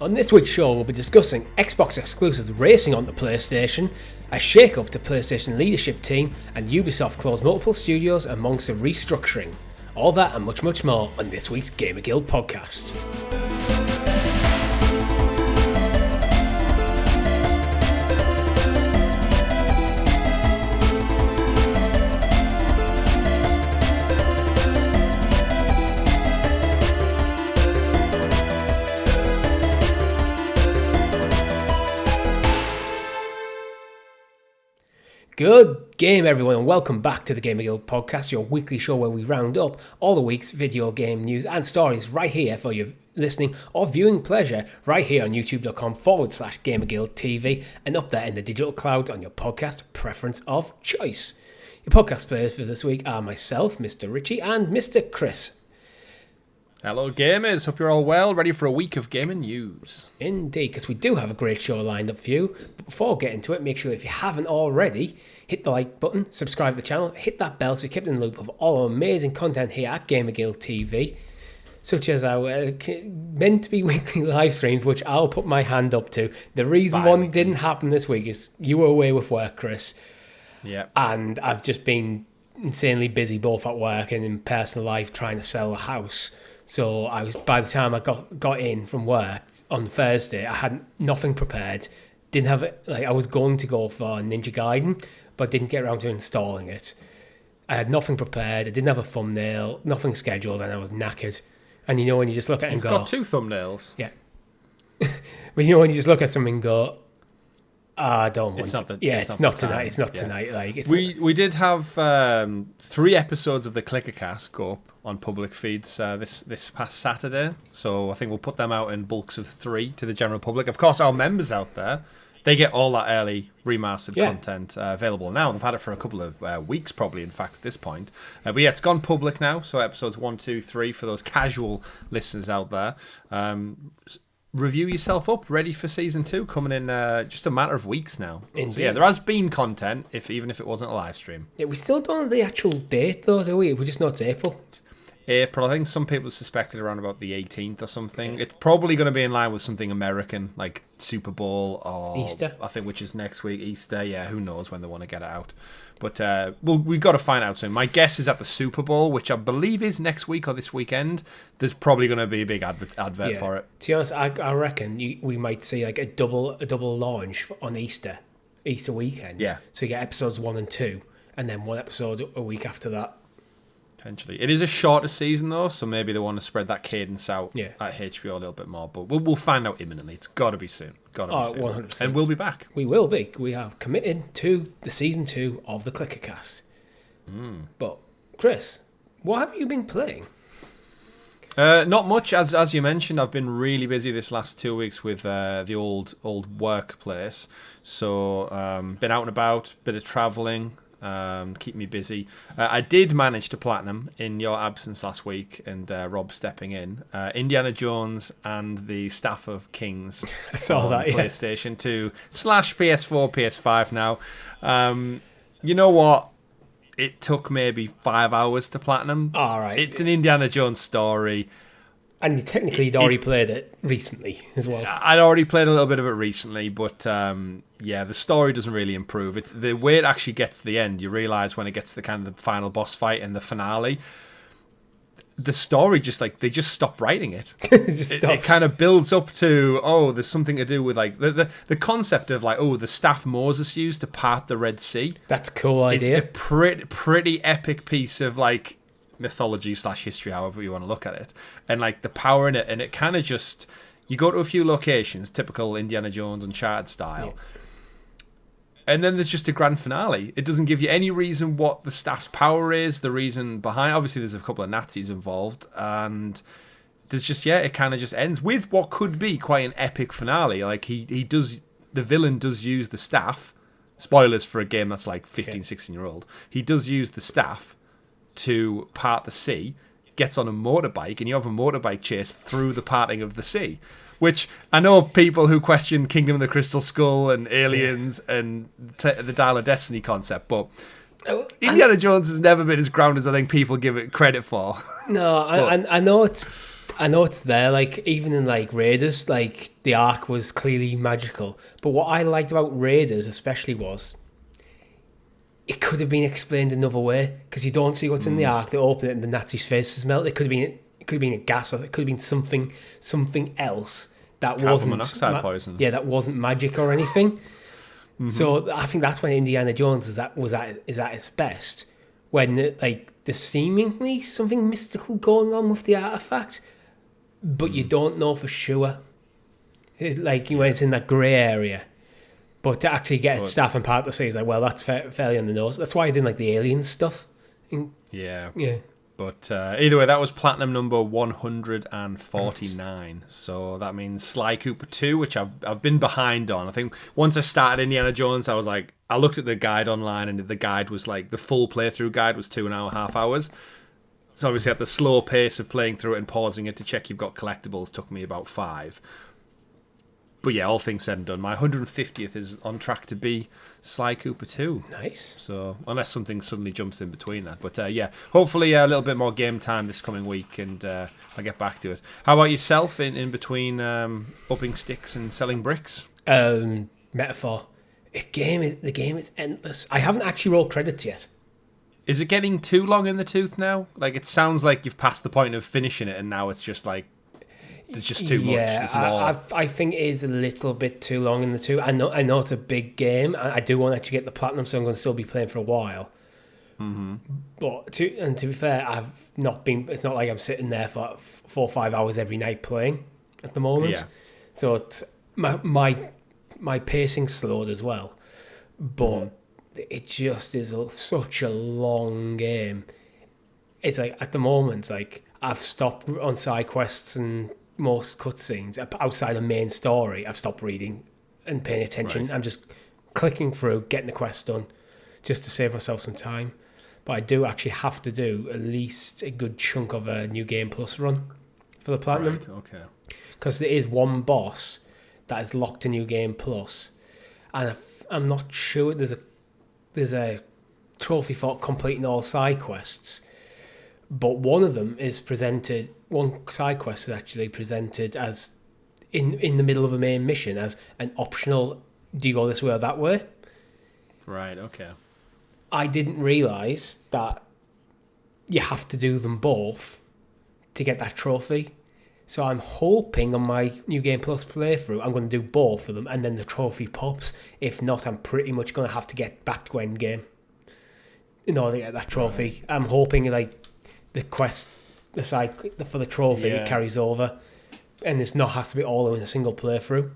On this week's show, we'll be discussing Xbox exclusives racing onto PlayStation, a shake-up to PlayStation leadership team, and Ubisoft closed multiple studios amongst a restructuring. All that and much, much more on this week's GamerGuild Podcast. Good game, everyone, and welcome back to the GamerGuild Podcast, your weekly show where we round up all the week's video game news and stories right here for your listening or viewing pleasure, right here on youtube.com/GamerGuildTV and up there in the digital clouds on your podcast preference of choice. Your podcast players for this week are myself, Mr. Richie, and Mr. Chris. Hello gamers, hope you're all well, ready for a week of gaming news. Indeed, because we do have a great show lined up for you. But before getting to it, make sure if you haven't already, hit the like button, subscribe to the channel, hit that bell so you're kept in the loop of all our amazing content here at GamerGuildTV, such as our meant to be weekly live streams, which I'll put my hand up to. The reason one didn't happen this week is you were away with work, Chris. Yeah. And I've just been insanely busy both at work and in personal life trying to sell a house. So by the time I got in from work on Thursday, I had nothing prepared. Didn't have it. I was going to go for Ninja Gaiden, but didn't get around to installing it. I had nothing prepared. I didn't have a thumbnail, nothing scheduled, and I was knackered. And you know when you just look at it and go, got two thumbnails. Yeah. But you know when you just look at something and go, I don't want to. It's not tonight. It's not tonight. We did have 3 episodes of the Clickercast go up on public feeds this past Saturday, so I think we'll put them out in bulks of 3 to the general public. Of course, our members out there, they get all that early remastered content available now. They've had it for a couple of weeks, probably, in fact, at this point. But yeah, it's gone public now, so episodes 1, 2, 3 for those casual listeners out there. Review yourself up, ready for season 2, coming in just a matter of weeks now. Indeed. So yeah, there has been content, even if it wasn't a live stream. Yeah, we still don't know the actual date, though, do we? We just know it's April. April, I think some people suspected around about the 18th or something. Yeah. It's probably going to be in line with something American, like Super Bowl or Easter, I think, which is next week. Easter, yeah, who knows when they want to get it out. But we've got to find out soon. My guess is at the Super Bowl, which I believe is next week or this weekend, there's probably going to be a big advert for it. To be honest, I reckon we might see like a double launch on Easter weekend. Yeah. So you get episodes 1 and 2, and then one episode a week after that. Potentially. It is a shorter season, though, so maybe they want to spread that cadence out at HBO a little bit more. But we'll find out imminently. It's got to be soon. Got to be soon. 100%. And we'll be back. We will be. We have committed to the season 2 of the Clickercast. But, Chris, what have you been playing? Not much. As you mentioned, I've been really busy this last 2 weeks with the old workplace. So, been out and about, bit of travelling. Keep me busy. I did manage to platinum in your absence last week and Rob stepping in. Indiana Jones and the Staff of Kings. I saw that, PlayStation 2 / PS4, PS5 now. You know what? It took maybe 5 hours to platinum. All right. It's an Indiana Jones story. And you technically already played it recently as well. I'd already played a little bit of it recently, but the story doesn't really improve. It's the way it actually gets to the end. You realise when it gets to the kind of the final boss fight and the finale, the story they just stop writing it. It kind of builds up to, there's something to do with like the concept of like, the staff Moses used to part the Red Sea. That's a cool idea. It's a pretty epic piece of like mythology / history, however you want to look at it, and like the power in it, and it kind of just, you go to a few locations, typical Indiana Jones Uncharted style, and then there's just a grand finale. It doesn't give you any reason what the staff's power is, the reason behind. Obviously there's a couple of Nazis involved, and there's just it kind of just ends with what could be quite an epic finale. Like the villain does use the staff, spoilers for a game that's like 16-year-old, he does use the staff to part the sea, gets on a motorbike, and you have a motorbike chase through the parting of the sea. Which, I know people who question Kingdom of the Crystal Skull and Aliens and the Dial of Destiny concept, but Indiana Jones has never been as grounded as I think people give it credit for. No, I know it's I know it's there, like, even in, like, Raiders, like, the Ark was clearly magical. But what I liked about Raiders especially was it could have been explained another way, because you don't see what's in the Ark, they open it and the Nazi's faces melt. It could have been a gas, or it could have been something else that Carbon monoxide poison. Yeah, that wasn't magic or anything. So I think that's when Indiana Jones is at its best, when like there's seemingly something mystical going on with the artifact, but you don't know for sure. Like when it's in that grey area, but to actually get staff and part to say is like, well, that's fairly on the nose. That's why I didn't like the alien stuff. Yeah. Yeah. But either way, that was platinum number 149. So that means Sly Cooper 2, which I've been behind on. I think once I started Indiana Jones, I was like, I looked at the guide online, and the guide was like, the full playthrough guide was 2.5 hours. So obviously at the slow pace of playing through it and pausing it to check you've got collectibles took me about 5. But yeah, all things said and done, my 150th is on track to be Sly Cooper 2. Nice. So, unless something suddenly jumps in between that. But yeah, hopefully a little bit more game time this coming week, and I'll get back to it. How about yourself in between upping sticks and selling bricks? Metaphor. The game is endless. I haven't actually rolled credits yet. Is it getting too long in the tooth now? Like, it sounds like you've passed the point of finishing it, and now it's just like, there's just too much. There's more. I think it is a little bit too long in the tooth. I know it's a big game. I do want to actually get the platinum, so I'm going to still be playing for a while. Mm-hmm. But to be fair, I've not been. It's not like I'm sitting there for 4 or 5 hours every night playing at the moment. Yeah. So it's, my pacing's slowed as well. But it just is such a long game. It's like at the moment, like I've stopped on side quests and most cutscenes outside the main story. I've stopped reading and paying attention. Right. I'm just clicking through, getting the quest done, just to save myself some time. But I do actually have to do at least a good chunk of a New Game Plus run for the platinum. Right, okay. Because there is one boss that is locked to New Game Plus, and I'm not sure there's a trophy for completing all side quests. But one of them is presented. One side quest is actually presented as in the middle of a main mission as an optional. Do you go this way or that way? Right. Okay. I didn't realise that you have to do them both to get that trophy. So I'm hoping on my New Game Plus playthrough, I'm going to do both of them, and then the trophy pops. If not, I'm pretty much going to have to get back to endgame in order to get that trophy. Right. I'm hoping like the quest, the side for the trophy, it carries over, and this not has to be all in a single playthrough.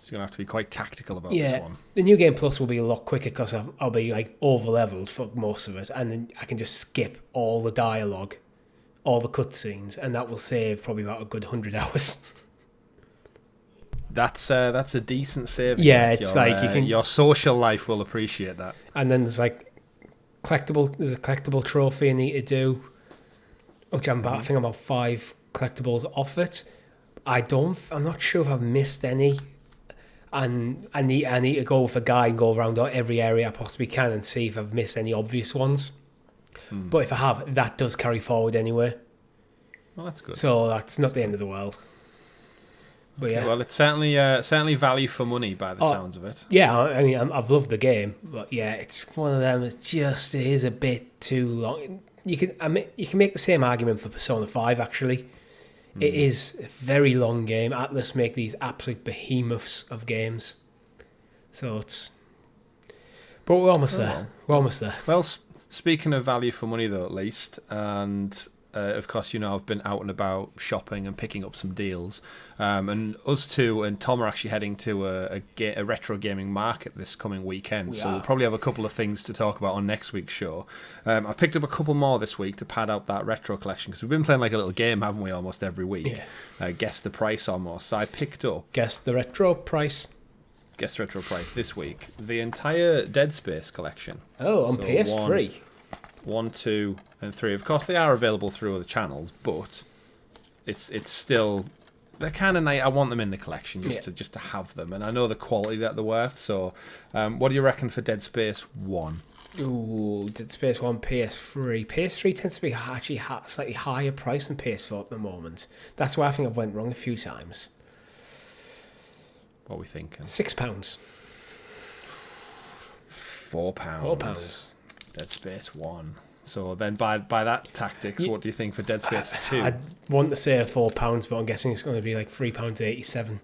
So you're going to have to be quite tactical about this one. The New Game Plus will be a lot quicker because I'll be like over leveled for most of it, and then I can just skip all the dialogue, all the cutscenes, and that will save probably about a good 100 hours. That's a decent saving. Yeah, it's like you can. Your social life will appreciate that. And then there's like there's a collectible trophy I need to do, which I think I'm about 5 collectibles off it. I'm not sure if I've missed any, and I need to go with a guide and go around every area I possibly can and see if I've missed any obvious ones. But if I have, that does carry forward anyway. Well, that's good. So that's not the end of the world. But yeah. Well, it's certainly value for money by the sounds of it. Yeah, I mean, I've loved the game, but yeah, it's one of them. It is a bit too long. You can make the same argument for Persona 5. Actually, it is a very long game. Atlus make these absolute behemoths of games, so it's. But we're almost there. We're almost there. Well, speaking of value for money, though, at least, and. Of course, I've been out and about shopping and picking up some deals. And us two and Tom are actually heading to a retro gaming market this coming weekend. So we'll probably have a couple of things to talk about on next week's show. I picked up a couple more this week to pad out that retro collection, because we've been playing like a little game, haven't we, almost every week? Yeah. Guess the price almost. So I picked up... Guess the retro price this week. The entire Dead Space collection. Oh, on PS3. 1, 2, and 3. Of course, they are available through other channels, but it's still, they're kind of nice. I want them in the collection just to have them, and I know the quality that they're worth. So, what do you reckon for Dead Space 1? Ooh, Dead Space 1 PS3. PS3 tends to be actually slightly higher price than PS4 at the moment. That's why I think I've went wrong a few times. What are we thinking? £6. £4. £4. Dead Space 1. So then by that tactics, what do you think for Dead Space 2? I'd want to say £4, but I'm guessing it's going to be like £3.87.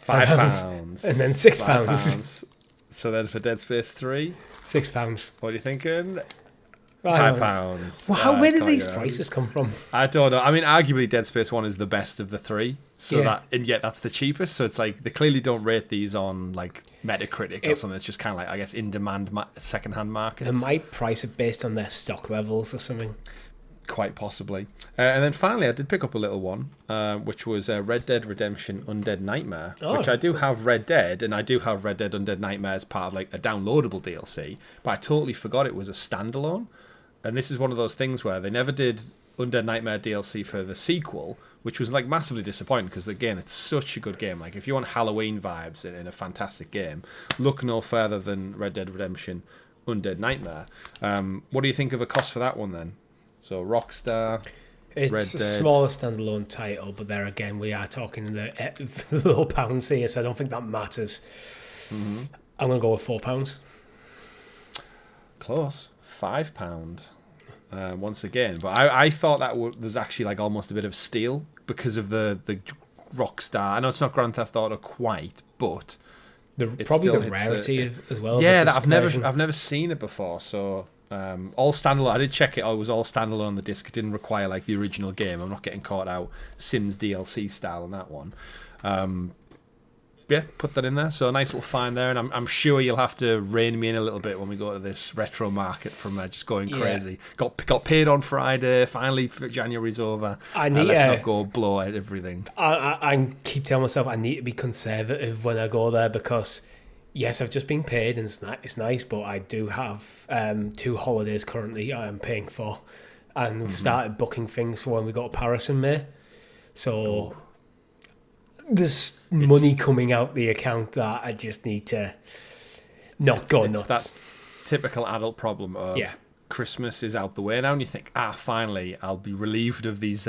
£5. And then £6. So then for Dead Space 3? £6. What are you thinking? £5. Well, where did these prices come from? I don't know. I mean, arguably Dead Space 1 is the best of the three. So and yet that's the cheapest. So it's like they clearly don't rate these on like Metacritic or something. It's just kind of like, I guess, in demand secondhand markets. They might price it based on their stock levels or something. Quite possibly. And then finally, I did pick up a little one, which was Red Dead Redemption Undead Nightmare, which I do have Red Dead, and I do have Red Dead Undead Nightmare as part of like a downloadable DLC, but I totally forgot it was a standalone. And this is one of those things where they never did Undead Nightmare DLC for the sequel, which was like massively disappointing because, again, it's such a good game. Like, if you want Halloween vibes in a fantastic game, look no further than Red Dead Redemption Undead Nightmare. What do you think of a cost for that one then? So Rockstar, it's Red a Dead. smaller standalone title, but there again, we are talking the low pounds here, so I don't think that matters. Mm-hmm. I'm going to go with £4. Close. £5. Once again, but I thought that was actually like almost a bit of steal because of the Rockstar. I know it's not Grand Theft Auto quite, but probably the rarity as well. Yeah, that I've never seen it before. So all standalone. I did check it. It was all standalone on the disc. It didn't require like the original game. I'm not getting caught out Sims DLC style on that one. Yeah, put that in there. So a nice little find there, and I'm sure you'll have to rein me in a little bit when we go to this retro market from just going crazy. Got paid on Friday. Finally, January's over. Let's not go blow at everything. I keep telling myself I need to be conservative when I go there because, yes, I've just been paid and it's nice, but I do have 2 holidays currently I'm paying for, and we've started booking things for when we go to Paris in May. So there's money coming out the account that I just need to not go nuts. It's that typical adult problem of Christmas is out the way now, and you think, finally, I'll be relieved of these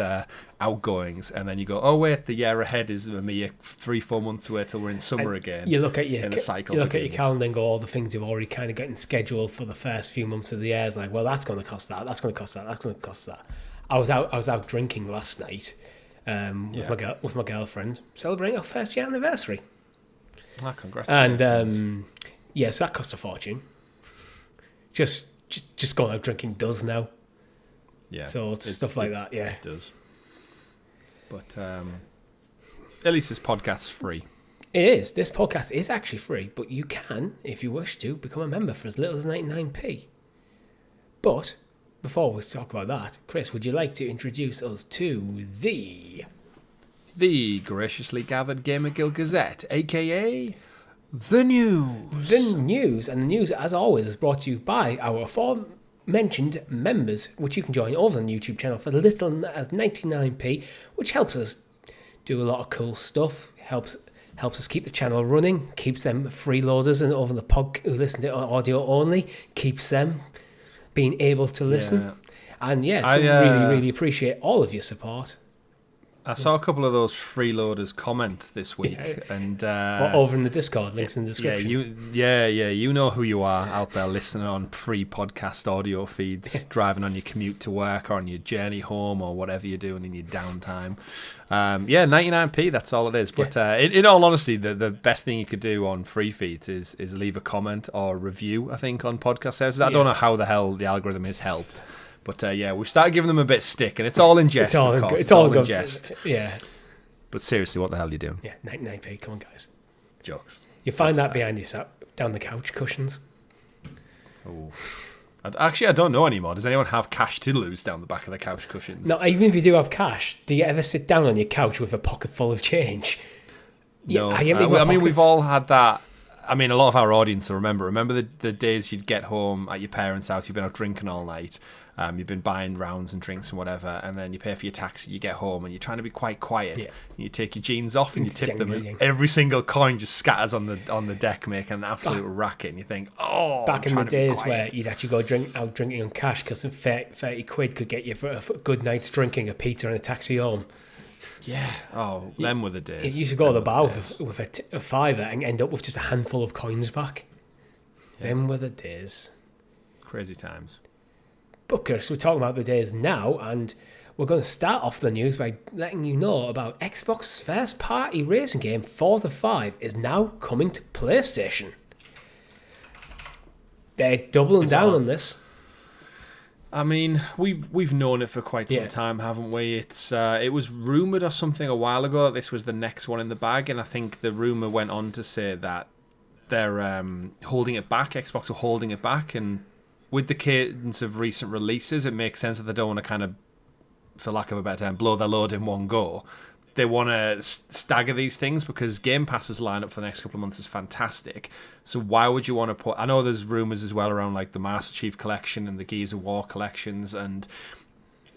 outgoings. And then you go, oh, wait, the year ahead is a mere 3-4 months away till we're in summer again. You look at your calendar and go, all the things you've already kind of getting scheduled for the first few months of the year. It's like, well, that's going to cost that, that's going to cost that, that's going to cost that. I was out drinking last night. With my girlfriend, celebrating our first year anniversary. Congratulations! And yes, that cost a fortune. Just going out drinking does now. Yeah. So it's stuff like that. Yeah, it does. But at least this podcast's free. It is. This podcast is actually free, but you can, if you wish to, become a member for as little as 99p. But before we talk about that, Chris, would you like to introduce us to the graciously gathered Gamer Guild Gazette, aka the news? The news, and the news, as always, is brought to you by our aforementioned members, which you can join over on the YouTube channel for as little as 99p, which helps us do a lot of cool stuff. Helps us keep the channel running, keeps them freeloaders and over the pod who listen to audio only, keeps them being able to listen. And I really appreciate all of your support. I saw a couple of those freeloaders comment this week, and over in the Discord, links in the description. You know who you are out there listening on free podcast audio feeds, driving on your commute to work or on your journey home or whatever you're doing in your downtime. 99p, that's all it is. But in all honesty, the best thing you could do on free feeds is leave a comment or review, I think, on podcast services. I don't know how the hell the algorithm has helped. But we've started giving them a bit of stick, and it's all in jest, of course. It's all in jest. Yeah. But seriously, what the hell are you doing? Yeah, 99p, come on, guys. Jokes. You find that behind you, down the couch cushions. Oh. Actually, I don't know anymore. Does anyone have cash to lose down the back of the couch cushions? No, even if you do have cash, do you ever sit down on your couch with a pocket full of change? No. I mean, we've all had that. I mean, a lot of our audience will remember the days you'd get home at your parents' house, you've been out drinking all night, You've been buying rounds and drinks and whatever, and then you pay for your taxi, you get home, and you're trying to be quite quiet. Yeah. You take your jeans off and you It's tip them, genuinely. and every single coin just scatters on the deck, making an absolute racket, and you think, oh, Back I'm in the trying to be days where quiet. you'd actually go out drinking on cash because 30 quid could get you for a good night's drinking, a pizza and a taxi home. Yeah. Oh, them were the days. You used to go to the Them were bar with a fiver and end up with just a handful of coins back. Yeah. Them were the days. Crazy times. But Chris, we're talking about the days now, and we're going to start off the news by letting you know about Xbox's first-party racing game, Forza 5, is now coming to PlayStation. They're doubling down on this. I mean, we've known it for quite some time, haven't we? It was rumoured or something a while ago that this was the next one in the bag, and I think the rumour went on to say that they're holding it back. Xbox are holding it back, and with the cadence of recent releases, it makes sense that they don't want to kind of, for lack of a better term, blow their load in one go. They want to stagger these things because Game Pass's lineup for the next couple of months is fantastic. So why would you want to put... I know there's rumours as well around like the Master Chief Collection and the Gears of War collections, and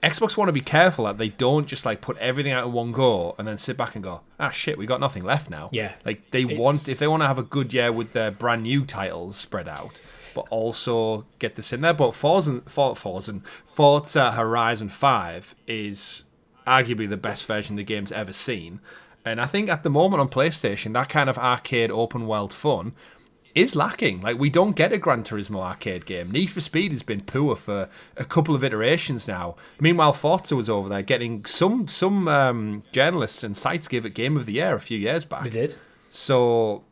Xbox want to be careful that they don't just like put everything out in one go and then sit back and go, shit, we got nothing left now. Yeah. Like if they want to have a good year with their brand new titles spread out, but also get this in there. But Forza Horizon 5 is arguably the best version the game's ever seen. And I think at the moment on PlayStation, that kind of arcade open world fun is lacking. Like, we don't get a Gran Turismo arcade game. Need for Speed has been poor for a couple of iterations now. Meanwhile, Forza was over there getting some journalists and sites gave it Game of the Year a few years back. We did. So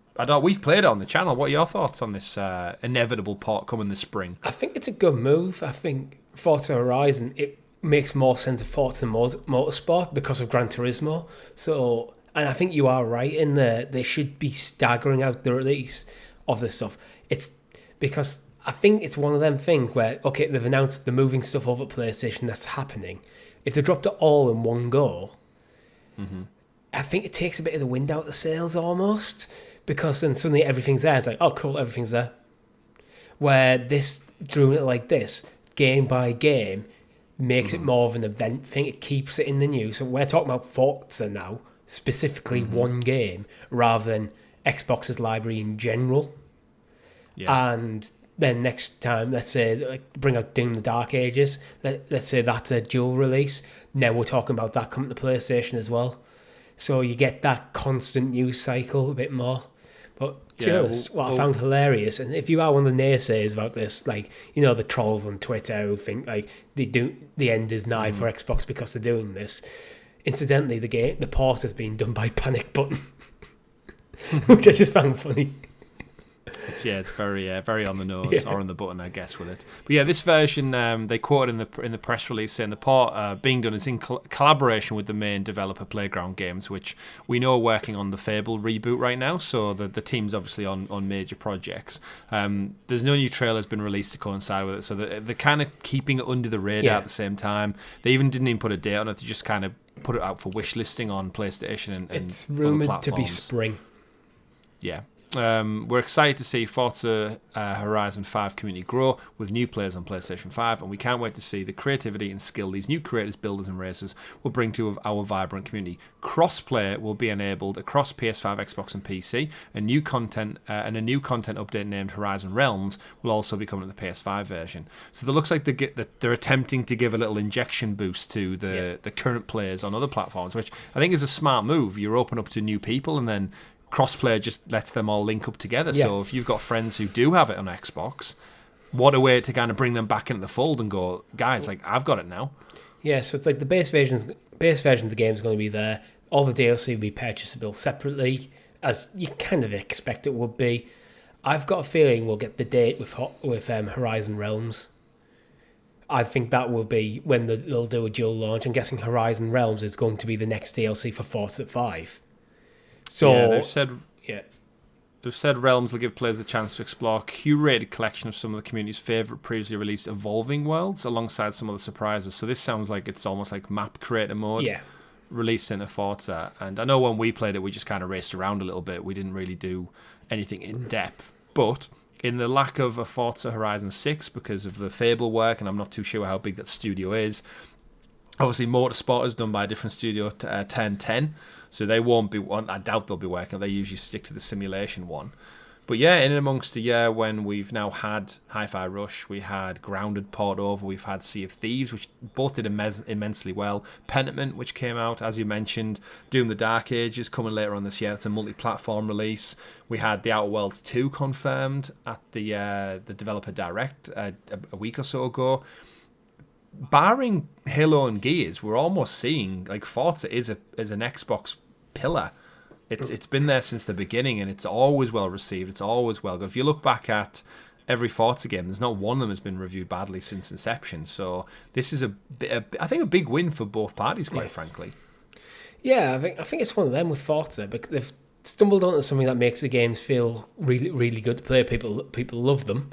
we've played it on the channel. What are your thoughts on this inevitable port coming this spring? I think it's a good move. I think Forza Horizon, it makes more sense of Forza Motorsport because of Gran Turismo. So, and I think you are right in there. They should be staggering out the release of this stuff. It's because I think it's one of them things where, okay, they've announced they're moving stuff over to PlayStation, that's happening. If they dropped it all in one go, I think it takes a bit of the wind out of the sails almost, because then suddenly everything's there. It's like, oh, cool, everything's there. Where this, doing it like this, game by game, makes it more of an event thing. It keeps it in the news. So we're talking about Forza now, specifically one game, rather than Xbox's library in general. Yeah. And then next time, let's say, like, bring out Doom the Dark Ages. Let's say that's a dual release. Now we're talking about that coming to PlayStation as well. So you get that constant news cycle a bit more. But to be honest, what I found hilarious, and if you are one of the naysayers about this, like, you know, the trolls on Twitter who think like the end is nigh for Xbox because they're doing this. Incidentally, the port has been done by Panic Button, which I just found funny. It's very on the nose, or on the button, I guess, with it. But yeah, this version, they quoted in the press release saying the port being done is in collaboration with the main developer Playground Games, which we know are working on the Fable reboot right now. So the team's obviously on major projects. There's no new trailer has been released to coincide with it, so they're kind of keeping it under the radar at the same time. They even didn't even put a date on it; they just kind of put it out for wish listing on PlayStation and it's other rumored platforms. to be spring. Yeah. We're excited to see Forza Horizon 5 community grow with new players on PlayStation 5, and we can't wait to see the creativity and skill these new creators, builders and racers will bring to our vibrant community. Crossplay will be enabled across PS5, Xbox and PC, and new content and a new content update named Horizon Realms will also be coming to the PS5 version. So it looks like they're attempting to give a little injection boost to the current players on other platforms, which I think is a smart move. You're open up to new people, and then crossplay just lets them all link up together. Yeah. So if you've got friends who do have it on Xbox, what a way to kind of bring them back into the fold and go, guys, like, I've got it now. Yeah, so it's like the base version of the game is going to be there. All the DLC will be purchasable separately, as you kind of expect it would be. I've got a feeling we'll get the date with Horizon Realms. I think that will be when they'll do a dual launch. I'm guessing Horizon Realms is going to be the next DLC for Forza 5. So yeah, they've said Realms will give players the chance to explore a curated collection of some of the community's favourite previously released evolving worlds alongside some of the surprises. So this sounds like it's almost like map creator mode released into Forza. And I know when we played it, we just kind of raced around a little bit. We didn't really do anything in depth. But in the lack of a Forza Horizon 6 because of the Fable work, and I'm not too sure how big that studio is. Obviously, Motorsport is done by a different studio, 1010, so they won't be. I doubt they'll be working. They usually stick to the simulation one. But yeah, in amongst a year when we've now had Hi-Fi Rush, we had Grounded port over, we've had Sea of Thieves, which both did immensely well. Pentiment, which came out, as you mentioned. Doom the Dark Ages coming later on this year. It's a multi-platform release. We had The Outer Worlds 2 confirmed at the Developer Direct a week or so ago. Barring Halo and Gears, we're almost seeing like Forza is an Xbox pillar. It's been there since the beginning, and it's always well received. It's always well good. If you look back at every Forza game, there's not one of them has been reviewed badly since inception. So this is I think a big win for both parties, quite frankly. Yeah, I think it's one of them with Forza, because they've stumbled onto something that makes the games feel really, really good to play. People love them.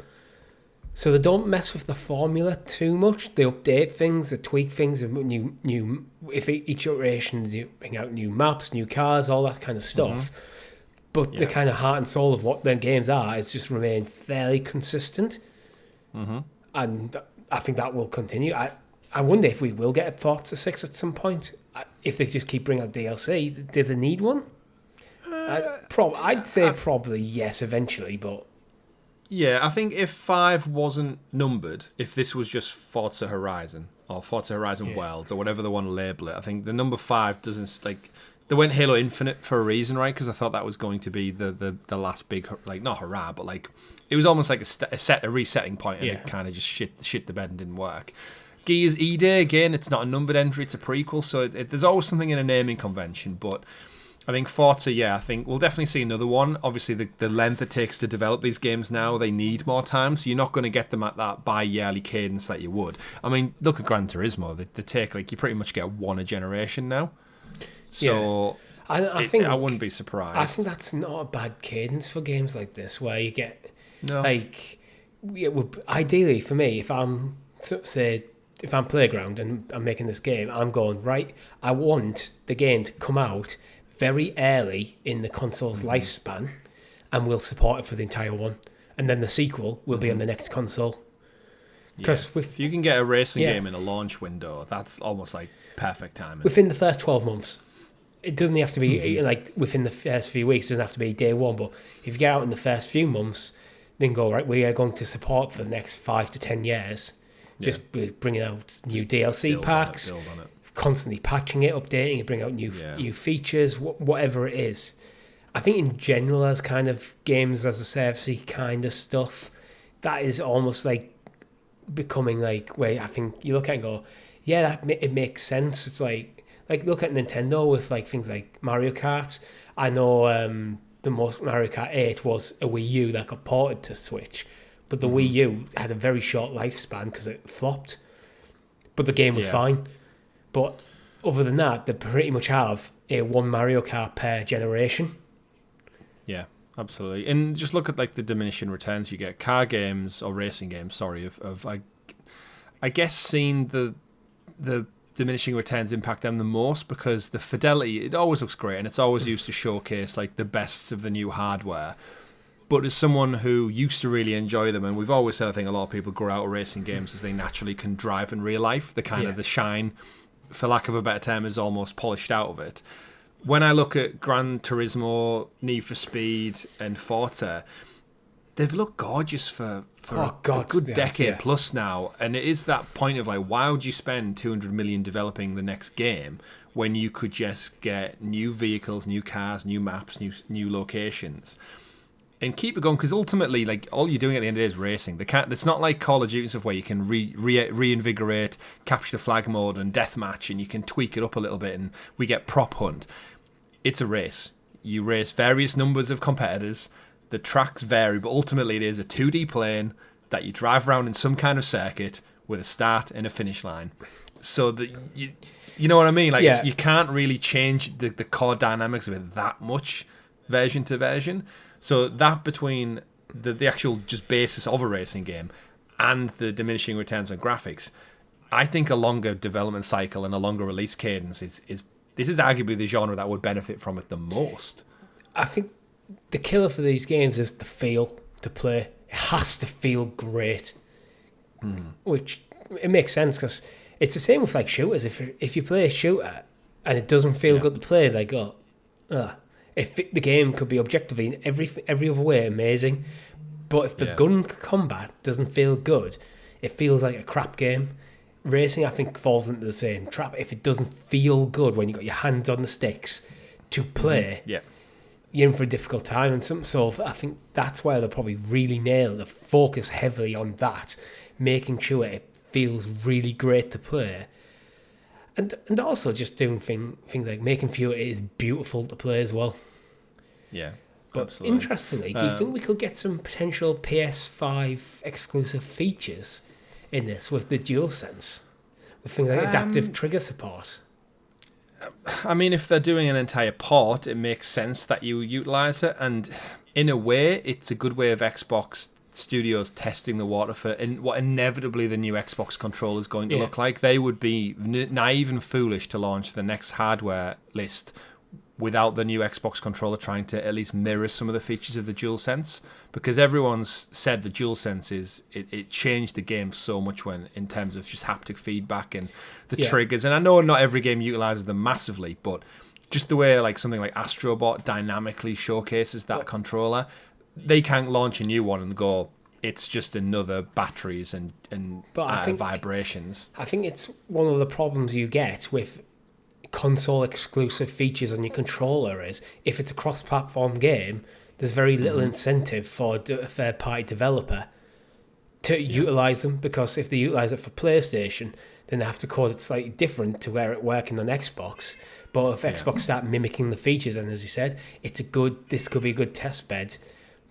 So they don't mess with the formula too much. They update things, they tweak things, new. If each iteration they bring out new maps, new cars, all that kind of stuff. But the kind of heart and soul of what their games are is just remain fairly consistent. And I think that will continue. I wonder if we will get a Forza 6 at some point. If they just keep bringing out DLC, do they need one? I'd say probably yes eventually, but. Yeah, I think if 5 wasn't numbered, if this was just Forza Horizon or Forza Horizon Worlds or whatever they want to label it, I think the number 5 doesn't like. They went Halo Infinite for a reason, right? Because I thought that was going to be the last big, like, not hurrah, but like it was almost like a resetting point, and it kind of just shit the bed and didn't work. Gears E-Day, again, it's not a numbered entry, it's a prequel, so there's always something in a naming convention, but. I think Forza, I think we'll definitely see another one. Obviously, the length it takes to develop these games now, they need more time, so you're not going to get them at that bi-yearly cadence that you would. I mean, look at Gran Turismo. They take, like, you pretty much get one a generation now. So, I think I wouldn't be surprised. I think that's not a bad cadence for games like this, where you get, like, ideally, for me, if I'm Playground and I'm making this game, I'm going, right, I want the game to come out very early in the console's lifespan, and we'll support it for the entire one, and then the sequel will be on the next console. Because if you can get a racing game in a launch window, that's almost like perfect timing. Within the first 12 months, it doesn't have to be like within the first few weeks. It doesn't have to be day one. But if you get out in the first few months, then go right. We are going to support for the next 5 to 10 years. Just bringing out new DLC packs. Build on it. Constantly patching it, updating it, bring out new features, whatever it is. I think in general, as kind of games as a servicey kind of stuff, that is almost like becoming like where I think you look at it and go, it makes sense. It's like look at Nintendo with like things like Mario Kart. I know the most Mario Kart 8 was a Wii U that got ported to Switch, but the Wii U had a very short lifespan because it flopped. But the game was fine. But other than that, they pretty much have a one Mario Kart per generation. Yeah, absolutely. And just look at like the diminishing returns you get. Car games or racing games, I guess seeing the diminishing returns impact them the most, because the fidelity, it always looks great and it's always used to showcase like the best of the new hardware. But as someone who used to really enjoy them, and we've always said, I think a lot of people grow out of racing games as they naturally can drive in real life, the kind of the shine, for lack of a better term, is almost polished out of it. When I look at Gran Turismo, Need for Speed, and Forza, they've looked gorgeous for a good decade plus now. And it is that point of like, why would you spend 200 million developing the next game when you could just get new vehicles, new cars, new maps, new locations? And keep it going, because ultimately, like, all you're doing at the end of the day is racing. It's not like Call of Duty stuff where you can reinvigorate, capture the flag mode and deathmatch, and you can tweak it up a little bit, and we get prop hunt. It's a race. You race various numbers of competitors. The tracks vary, but ultimately it is a 2D plane that you drive around in some kind of circuit with a start and a finish line. So that you know what I mean? Like, you can't really change the core dynamics of it that much, version to version. So that between the actual just basis of a racing game and the diminishing returns on graphics, I think a longer development cycle and a longer release cadence is this is arguably the genre that would benefit from it the most. I think the killer for these games is the feel to play. It has to feel great. Which it makes sense because it's the same with like shooters. If you play a shooter and it doesn't feel good to play, they go, if the game could be objectively in every other way amazing, but if the gun combat doesn't feel good, it feels like a crap game. Racing, I think, falls into the same trap. If it doesn't feel good when you got your hands on the sticks to play, you're in for a difficult time. And so I think that's where they'll probably really nail the focus heavily on that, making sure it feels really great to play. And also just doing things like making sure it is beautiful to play as well. Yeah, but absolutely. Interestingly, do you think we could get some potential PS5 exclusive features in this with the DualSense? With things like adaptive trigger support? I mean, if they're doing an entire port, it makes sense that you utilise it. And in a way, it's a good way of Xbox Studios testing the water for what inevitably the new Xbox controller is going to look like. They would be naive and foolish to launch the next hardware list without the new Xbox controller trying to at least mirror some of the features of the DualSense, because everyone's said the DualSense it changed the game so much when in terms of just haptic feedback and the triggers. And I know not every game utilizes them massively, but just the way like something like Astrobot dynamically showcases that controller, they can't launch a new one and go, it's just another batteries and vibrations. I think it's one of the problems you get with console exclusive features on your controller is if it's a cross-platform game, there's very little incentive for a third-party developer to utilize them, because if they utilize it for PlayStation, then they have to code it slightly different to where it's working on Xbox. But if Xbox start mimicking the features, and as you said, this could be a good test bed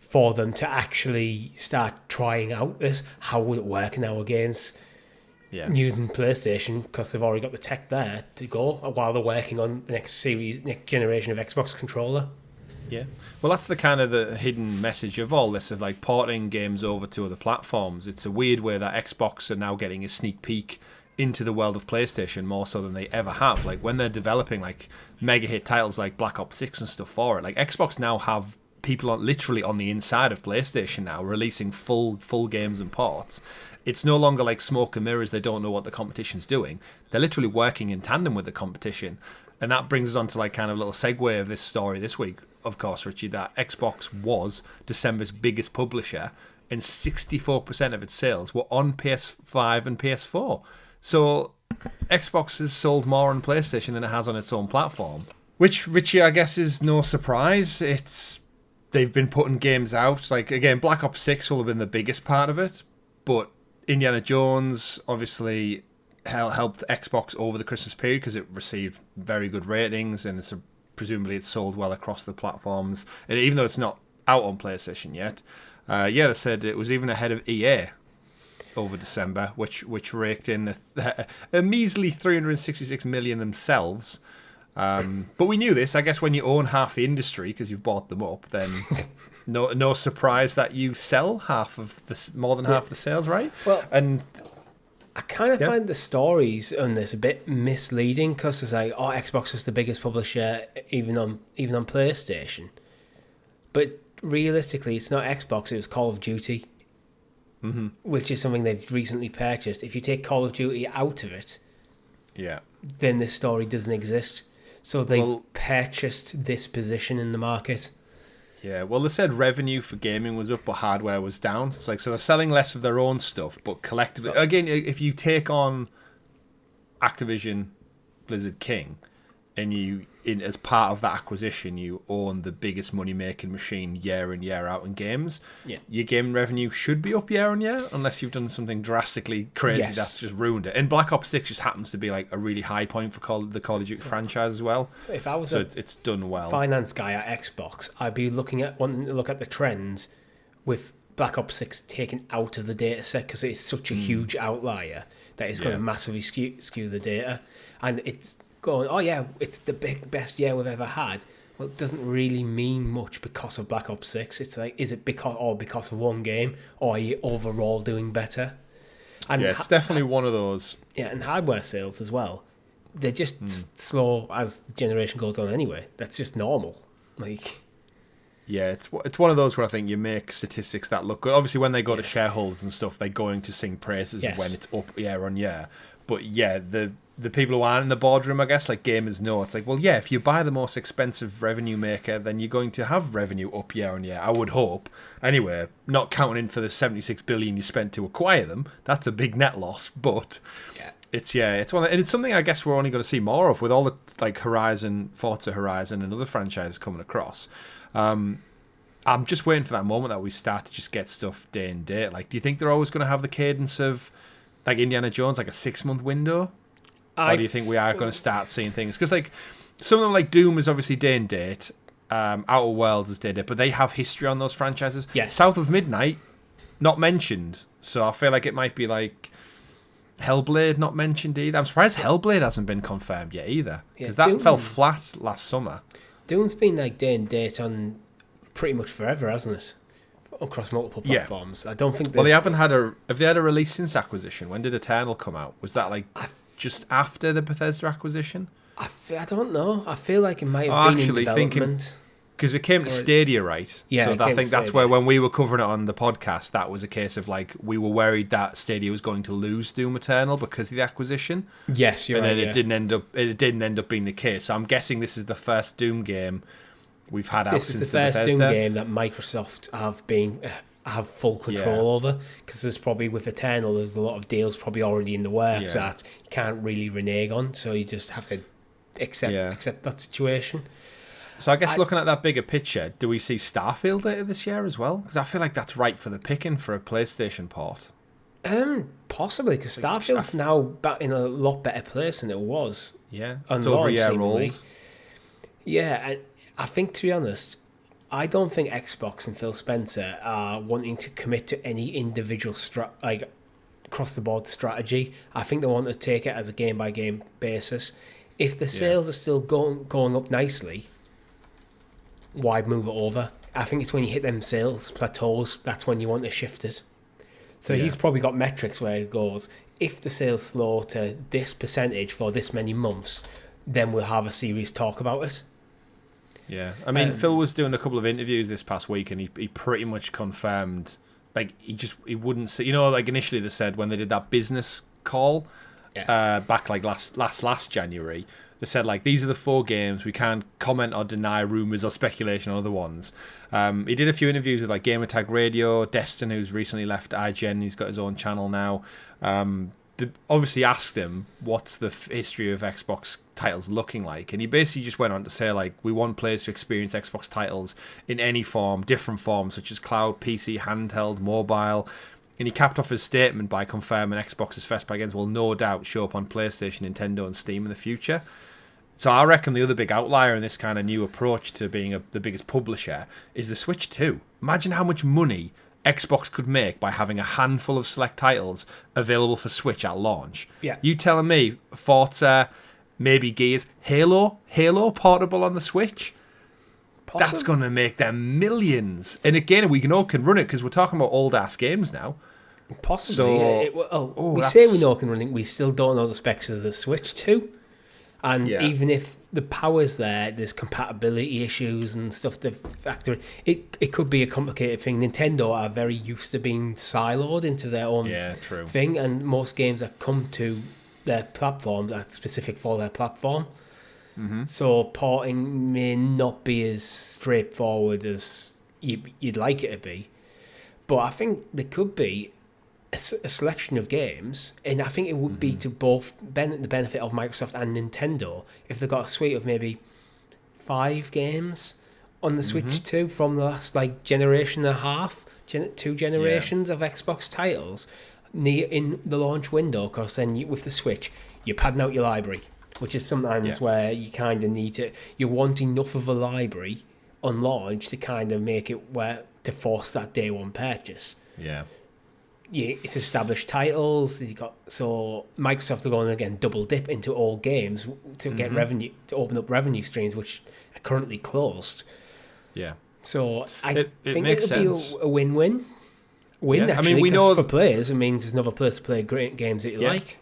for them to actually start trying out this. How would it work in our games? Using PlayStation, because they've already got the tech there to go while they're working on the next generation of Xbox controller. Yeah, well, that's the kind of the hidden message of all this, of like porting games over to other platforms. It's a weird way that Xbox are now getting a sneak peek into the world of PlayStation more so than they ever have. Like when they're developing like mega hit titles like Black Ops 6 and stuff for it, like Xbox now have people literally on the inside of PlayStation now releasing full games and ports. It's no longer like smoke and mirrors. They don't know what the competition's doing. They're literally working in tandem with the competition. And that brings us on to like kind of a little segue of this story this week, of course, Richie, that Xbox was December's biggest publisher and 64% of its sales were on PS5 and PS4. So Xbox has sold more on PlayStation than it has on its own platform. Which, Richie, I guess is no surprise. They've been putting games out. Like, again, Black Ops 6 will have been the biggest part of it. But Indiana Jones obviously helped Xbox over the Christmas period because it received very good ratings, and presumably it's sold well across the platforms. And even though it's not out on PlayStation yet, they said it was even ahead of EA over December, which raked in a measly 366 million themselves. But we knew this. I guess when you own half the industry because you've bought them up, then no surprise that you sell more than half the sales, right? Well, and I kind of find the stories on this a bit misleading, because it's like, Xbox is the biggest publisher even on PlayStation, but realistically, it's not Xbox. It was Call of Duty, which is something they've recently purchased. If you take Call of Duty out of it, then this story doesn't exist. So they've purchased this position in the market. Yeah, well, they said revenue for gaming was up, but hardware was down. It's like, so they're selling less of their own stuff, but collectively, again, if you take on Activision Blizzard King, and as part of that acquisition, you own the biggest money-making machine year in, year out in games, your game revenue should be up year on year, unless you've done something drastically crazy that's just ruined it. And Black Ops 6 just happens to be like a really high point for the Call of Duty franchise as well. So if I was it's done well. Finance guy at Xbox, I'd be wanting to look at the trends with Black Ops 6 taken out of the data set, because it's such a huge outlier that it's going to massively skew the data. And it's going, it's the best year we've ever had. Well, it doesn't really mean much because of Black Ops 6. It's like, is it because of one game, or are you overall doing better? And it's definitely one of those. Yeah, and hardware sales as well. They're just slow as the generation goes on anyway. That's just normal. Like, Yeah, it's one of those where I think you make statistics that look good. Obviously, when they go to shareholders and stuff, they're going to sing praises when it's up year on year. But yeah, the people who aren't in the boardroom, I guess, like gamers know, it's like, well, yeah, if you buy the most expensive revenue maker, then you're going to have revenue up year on year, I would hope. Anyway, not counting in for the 76 billion you spent to acquire them. That's a big net loss, but... Yeah. It's one, and it's something I guess we're only going to see more of with all the like Forza Horizon, and other franchises coming across. I'm just waiting for that moment that we start to just get stuff day and date. Like, do you think they're always going to have the cadence of like Indiana Jones, like a 6-month window, or do you think we are going to start seeing things? Because like some of them, like Doom, is obviously day and date. Outer Worlds is day and date, but they have history on those franchises. Yes. South of Midnight, not mentioned, so I feel like it might be like. Hellblade not mentioned either. I'm surprised Hellblade hasn't been confirmed yet either, because that fell flat last summer. Doom's been like day and date on pretty much forever, hasn't it? Across multiple platforms. I don't think. Well, they haven't had a. Have they had a release since acquisition? When did Eternal come out? Was that like just after the Bethesda acquisition? I don't know. I feel like it might have been in development. Because it came to Stadia, right? Yeah, so I think that's where, when we were covering it on the podcast, that was a case of like we were worried that Stadia was going to lose Doom Eternal because of the acquisition. Yes, you're right. And then it didn't end up being the case. So I'm guessing this is the first Doom game we've had out since the Bethesda. This is the first Doom game that Microsoft have full control over, because there's probably with Eternal there's a lot of deals probably already in the works that you can't really renege on. So you just have to accept that situation. So I guess looking at that bigger picture, do we see Starfield later this year as well? Because I feel like that's ripe for the picking for a PlayStation port. Possibly, because Starfield's now in a lot better place than it was. Yeah, it's over a year old. Yeah, I think, to be honest, I don't think Xbox and Phil Spencer are wanting to commit to any individual across-the-board strategy. I think they want to take it as a game-by-game basis. If the sales are still going up nicely, why move it over? I think it's when you hit them sales plateaus, that's when you want to shift it. So he's probably got metrics where it goes, if the sales slow to this percentage for this many months, then we'll have a serious talk about it. Yeah, I mean, Phil was doing a couple of interviews this past week, and he pretty much confirmed, like, he wouldn't say, like initially they said when they did that business call back like last January, they said, like, these are the 4 games. We can't comment or deny rumours or speculation on other ones. He did a few interviews with, like, Gamertag Radio, Destin, who's recently left IGN. He's got his own channel now. They obviously asked him, what's the history of Xbox titles looking like? And he basically just went on to say, like, we want players to experience Xbox titles in any form, different forms, such as cloud, PC, handheld, mobile. And he capped off his statement by confirming Xbox's first-party games will no doubt show up on PlayStation, Nintendo, and Steam in the future. So I reckon the other big outlier in this kind of new approach to being the biggest publisher is the Switch 2. Imagine how much money Xbox could make by having a handful of select titles available for Switch at launch. Yeah. You telling me Forza, maybe Gears, Halo portable on the Switch? Possibly. That's going to make them millions. And again, we can run it because we're talking about old-ass games now. Possibly. We say we know can run it, we still don't know the specs of the Switch 2. And even if the power's there's compatibility issues and stuff to factor in. It could be a complicated thing. Nintendo are very used to being siloed into their own thing, and most games that come to their platforms are specific for their platform. Mm-hmm. So porting may not be as straightforward as you'd like it to be. But I think there could be a selection of games, and I think it would be to both the benefit of Microsoft and Nintendo if they got a suite of maybe 5 games on the Switch 2 from the last generation and a half, 2 generations of Xbox titles in the launch window. Because then with the Switch, you're padding out your library, which is sometimes where you kind of need to. You want enough of a library on launch to kind of make it to force that day one purchase. Yeah. It's established titles. So Microsoft are going to again double dip into all games to get revenue, to open up revenue streams which are currently closed. Yeah. So I think makes it'll be a win-win. Actually, we know for players, it means there's another place to play great games that you like.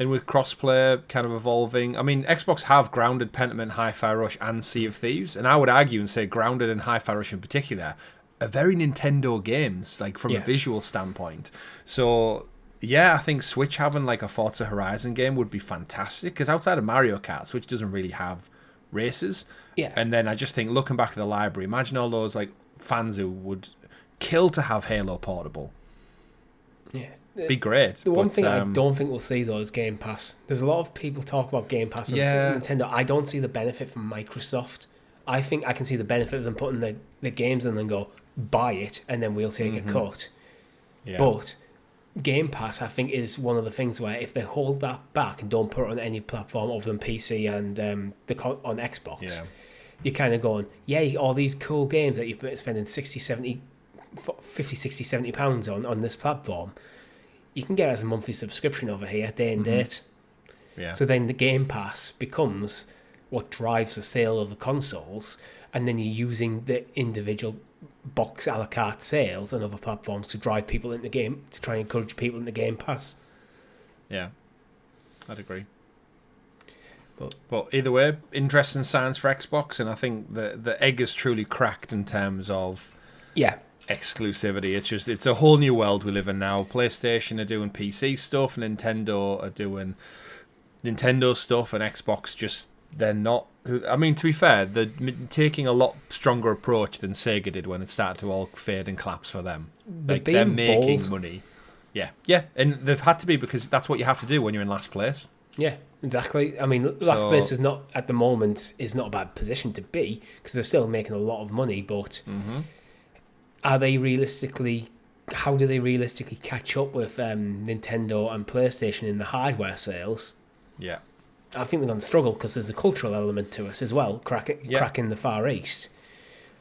And with crossplay kind of evolving, I mean, Xbox have Grounded, Pentiment, Hi-Fi Rush, and Sea of Thieves, and I would argue and say Grounded and Hi-Fi Rush in particular are very Nintendo games, like from a visual standpoint. So yeah, I think Switch having like a Forza Horizon game would be fantastic, because outside of Mario Kart, Switch doesn't really have races. Yeah. And then I just think, looking back at the library, imagine all those like fans who would kill to have Halo portable. Yeah. Be great. The one thing I don't think we'll see though is Game Pass. There's a lot of people talk about Game Pass and Nintendo. I don't see the benefit from Microsoft. I think I can see the benefit of them putting the games in and go, buy it, and then we'll take a cut. Yeah. But Game Pass, I think, is one of the things where if they hold that back and don't put it on any platform other than PC and on Xbox, you're kind of going, yay, all these cool games that you've been spending 50, 60, 70 pounds on this platform, you can get it as a monthly subscription over here, day and date. Yeah. So then the Game Pass becomes what drives the sale of the consoles, and then you're using the individual box a la carte sales and other platforms to drive people into the game, to try and encourage people in the Game Pass. Yeah, I'd agree. But either way, interesting signs for Xbox, and I think the egg is truly cracked in terms of exclusivity. It's a whole new world we live in now. PlayStation are doing PC stuff, Nintendo are doing Nintendo stuff, and Xbox they're not. I mean, to be fair, they're taking a lot stronger approach than Sega did when it started to all fade and collapse for them. They're making bold money. Yeah, and they've had to be, because that's what you have to do when you're in last place. Yeah, exactly. I mean, last place is not, at the moment, is not a bad position to be, because they're still making a lot of money, but how do they realistically catch up with Nintendo and PlayStation in the hardware sales? Yeah. I think they're going to struggle, because there's a cultural element to it as well, cracking the Far East.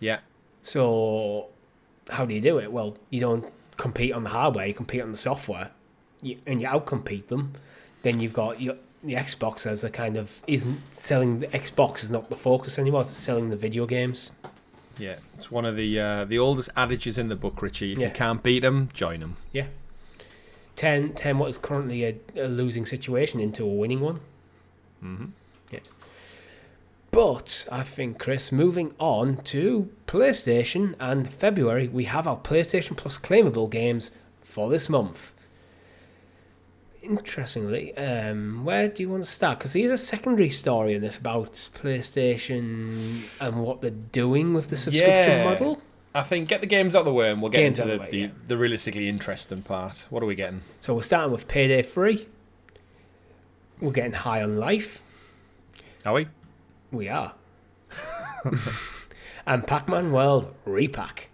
Yeah. So how do you do it? Well, you don't compete on the hardware, you compete on the software, and you outcompete them. Then you've got the Xbox as a kind of, isn't selling the Xbox is not the focus anymore, it's selling the video games. Yeah, it's one of the oldest adages in the book, Richie. If you can't beat them, join them. Yeah. Turn what is currently a losing situation into a winning one. Yeah. But I think, Chris, moving on to PlayStation, and February, we have our PlayStation Plus claimable games for this month. Interestingly, where do you want to start? Because there's a secondary story in this about PlayStation and what they're doing with the subscription model. I think get the games out of the way and we'll get into the realistically interesting part. What are we getting? So we're starting with Payday 3. We're getting High on Life. Are we? We are. And Pac-Man World Repack.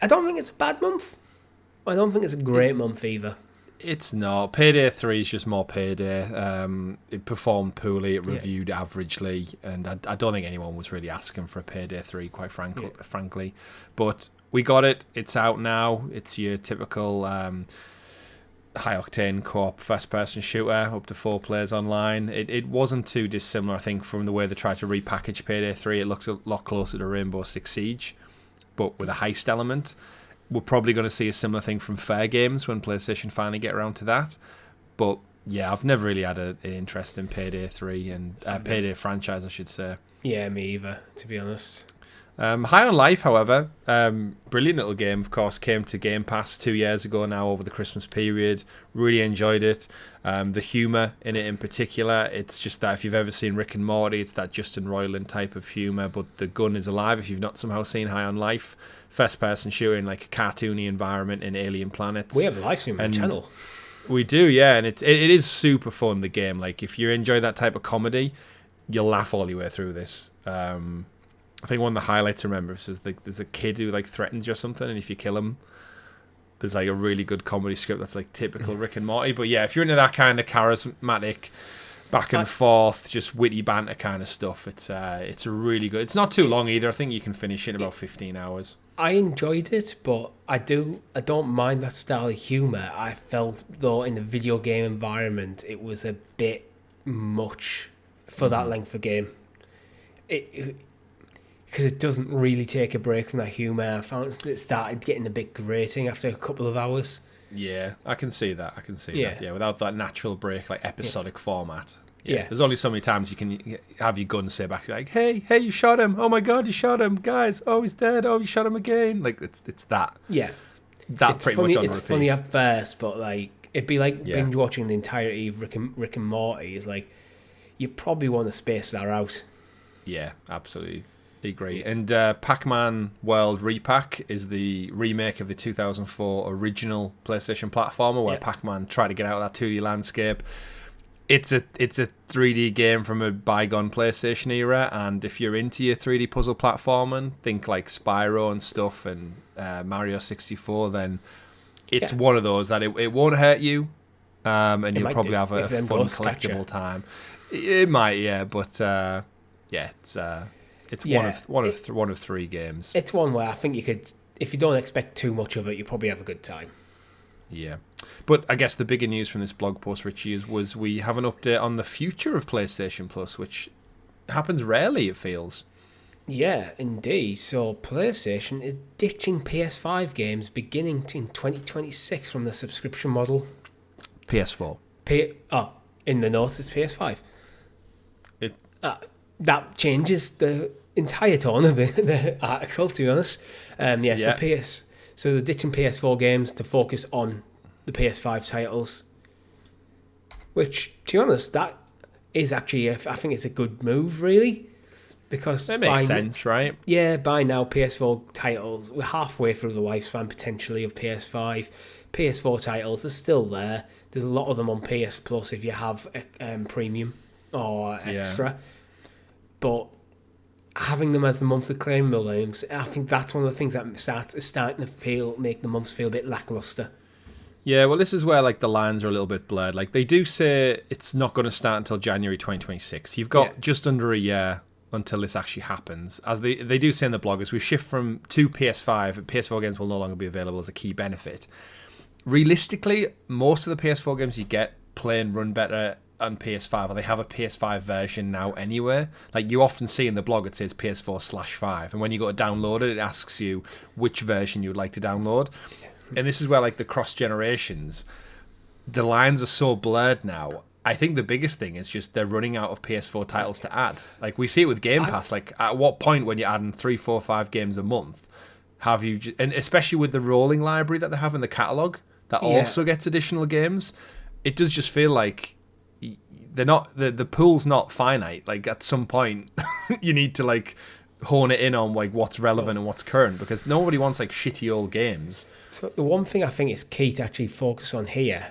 I don't think it's a bad month. I don't think it's a great month either. It's not. Payday 3 is just more Payday. It performed poorly. It reviewed averagely. And I don't think anyone was really asking for a Payday 3, quite frankly. But we got it. It's out now. It's your typical high-octane co-op first-person shooter, up to 4 players online. It wasn't too dissimilar, I think, from the way they tried to repackage Payday 3. It looked a lot closer to Rainbow Six Siege, but with a heist element. We're probably going to see a similar thing from Fair Games when PlayStation finally get around to that. But yeah, I've never really had an interest in Payday 3 and Payday franchise, I should say. Yeah, me either, to be honest. High on Life, however, brilliant little game, of course, came to Game Pass 2 years ago now over the Christmas period. Really enjoyed it. The humour in it in particular, it's just that if you've ever seen Rick and Morty, it's that Justin Roiland type of humour, but the gun is alive if you've not somehow seen High on Life. First person shooter in like a cartoony environment in alien planets. We have a live stream on the channel. We do, yeah, and it is super fun, the game. Like, if you enjoy that type of comedy, you'll laugh all the way through this. I think one of the highlights I remember is there's a kid who like threatens you or something, and if you kill him, there's like a really good comedy script that's like typical Rick and Morty. But yeah, if you're into that kind of charismatic, back and forth, just witty banter kind of stuff, it's really good. It's not too long either. I think you can finish it in about 15 hours. I enjoyed it, but I don't mind that style of humour. I felt though in the video game environment it was a bit much for that length of game. because it doesn't really take a break from that humour. I found it started getting a bit grating after a couple of hours. Yeah, I can see that. that. Yeah, without that natural break, like episodic format. Yeah. There's only so many times you can have your gun say back, like, hey, you shot him. Oh my God, you shot him. Guys, oh, he's dead. Oh, you shot him again. Like, it's that. Yeah. That's pretty funny, much on it's repeat. funny at first, but like it'd be like binge watching the entirety of Rick and Morty. Is like you probably want to space that out. Yeah, absolutely. Agree. And Pac-Man World Repack is the remake of the 2004 original PlayStation platformer where Pac-Man tried to get out of that 2D landscape. It's a 3D game from a bygone PlayStation era, and if you're into your 3D puzzle platforming, think like Spyro and stuff and Mario 64, then it's one of those that it won't hurt you, and you'll probably have a fun collectible time. It might, but it's one of three games. It's one where I think you could, if you don't expect too much of it, you probably have a good time. Yeah. But I guess the bigger news from this blog post, Richie, was we have an update on the future of PlayStation Plus, which happens rarely, it feels. Yeah, indeed. So PlayStation is ditching PS5 games beginning in 2026 from the subscription model. PS4. In the notes it's PS5. That changes the entire tone of the article, to be honest. So they're ditching PS4 games to focus on the PS5 titles, which, to be honest, that is actually, I think it's a good move, really, because it makes sense, right? Yeah, by now, PS4 titles, we're halfway through the lifespan, potentially, of PS5. PS4 titles are still there. There's a lot of them on PS Plus if you have premium or extra. But having them as the monthly claimable games, I think that's one of the things that is starting to make the months feel a bit lackluster. Yeah, well, this is where like the lines are a little bit blurred. Like they do say it's not going to start until January 2026. You've got just under a year until this actually happens. As they do say in the blog, as we shift from to PS5, PS4 games will no longer be available as a key benefit. Realistically, most of the PS4 games you get play and run better on PS5, or they have a PS5 version now anyway. Like you often see in the blog, it says PS4/5, and when you go to download it, it asks you which version you would like to download. And this is where like the cross generations, the lines are so blurred now. I think the biggest thing is just they're running out of PS4 titles to add. Like we see it with Game Pass. Like at what point when you're adding 3, 4, 5 games a month, have you? And especially with the rolling library that they have in the catalog that also gets additional games, it does just feel like they're not the pool's not finite. Like at some point, you need to like hone it in on like what's relevant and what's current, because nobody wants like shitty old games. So the one thing I think is key to actually focus on here,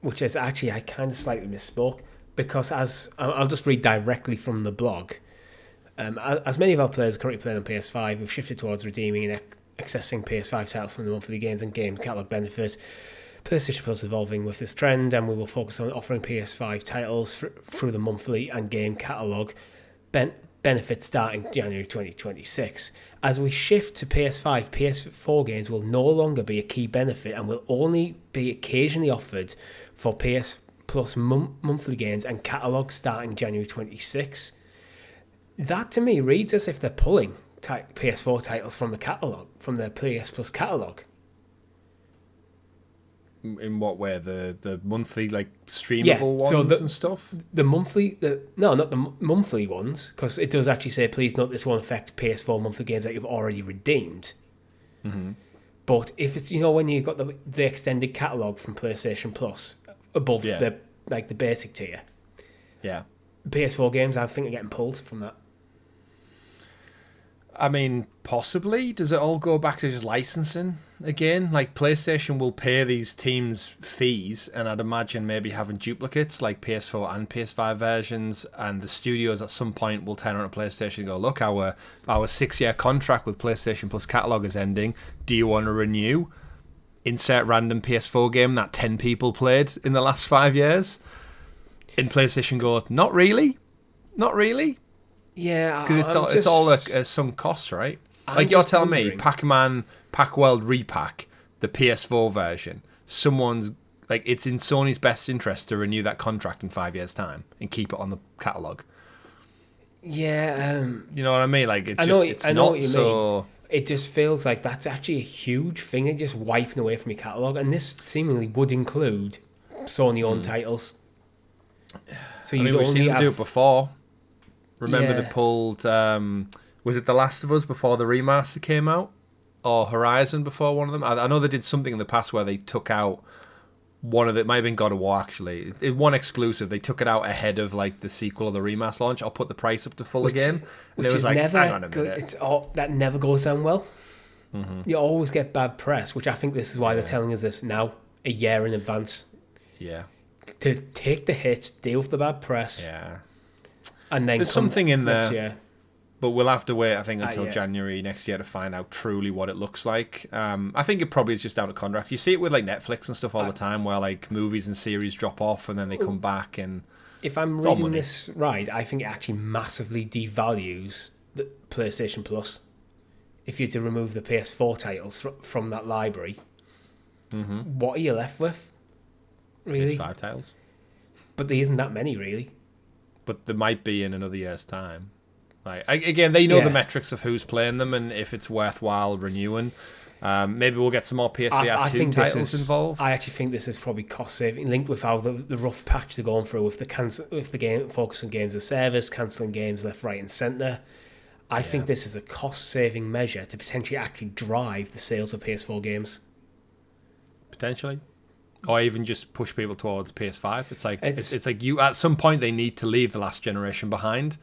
which is actually I kind of slightly misspoke, because as I'll just read directly from the blog. As many of our players are currently playing on PS5, we've shifted towards redeeming and accessing PS5 titles from the monthly games and game catalog benefits. PlayStation Plus is evolving with this trend, and we will focus on offering PS5 titles through the monthly and game catalog benefits starting January 2026. As we shift to PS5, PS4 games will no longer be a key benefit and will only be occasionally offered for PS Plus monthly games and catalog starting January 26. That to me reads as if they're pulling PS4 titles from the catalog, from their PS Plus catalog. In what way? The monthly like streamable ones and stuff? Not the monthly ones, because it does actually say, please note this won't affect PS4 monthly games that you've already redeemed. Mm-hmm. But if it's, when you've got the extended catalogue from PlayStation Plus above the basic tier, PS4 games I think are getting pulled from that. I mean, possibly. Does it all go back to just licensing again? Like, PlayStation will pay these teams fees, and I'd imagine maybe having duplicates, like PS4 and PS5 versions, and the studios at some point will turn around to PlayStation and go, look, our 6-year contract with PlayStation Plus catalog is ending. Do you want to renew? Insert random PS4 game that 10 people played in the last 5 years. And PlayStation go, not really. Not really. Yeah, because it's all a sunk cost, right? Like you're telling me, Pac-Man, Pac-World Repack, the PS4 version, someone's like, it's in Sony's best interest to renew that contract in 5 years' time and keep it on the catalogue. Yeah. You know what I mean? Like, I know not what you so... mean. It just feels like that's actually a huge thing. It's just wiping away from your catalogue. And this seemingly would include Sony-owned titles. So we've seen them do it before. Remember they pulled... was it The Last of Us before the remaster came out? Or Horizon before one of them? I know they did something in the past where they took out one of it might have been God of War actually. One exclusive. They took it out ahead of like the sequel or the remaster launch. I'll put the price up to full again. And it was like, hang on a minute. That never goes down well. You always get bad press, which I think this is why they're telling us this now, a year in advance. Yeah. To take the hit, deal with the bad press. Yeah. And then there's something in there. Year. But we'll have to wait, I think, until January next year to find out truly what it looks like. I think it probably is just down to contracts. You see it with like Netflix and stuff all the time, where like movies and series drop off and then they come back. And if I'm reading this right, I think it actually massively devalues the PlayStation Plus. If you're to remove the PS4 titles from that library, what are you left with? Really? PS5 titles. But there isn't that many, really. But there might be in another year's time. Like again, they know the metrics of who's playing them and if it's worthwhile renewing. Maybe we'll get some more PSVR 2 titles involved. I actually think this is probably cost saving, linked with how the rough patch they're going through with the game focus on games as service, cancelling games left, right, and centre. I think this is a cost saving measure to potentially actually drive the sales of PS4 games. Potentially. Or even just push people towards PS5. It's like it's like you at some point they need to leave the last generation behind.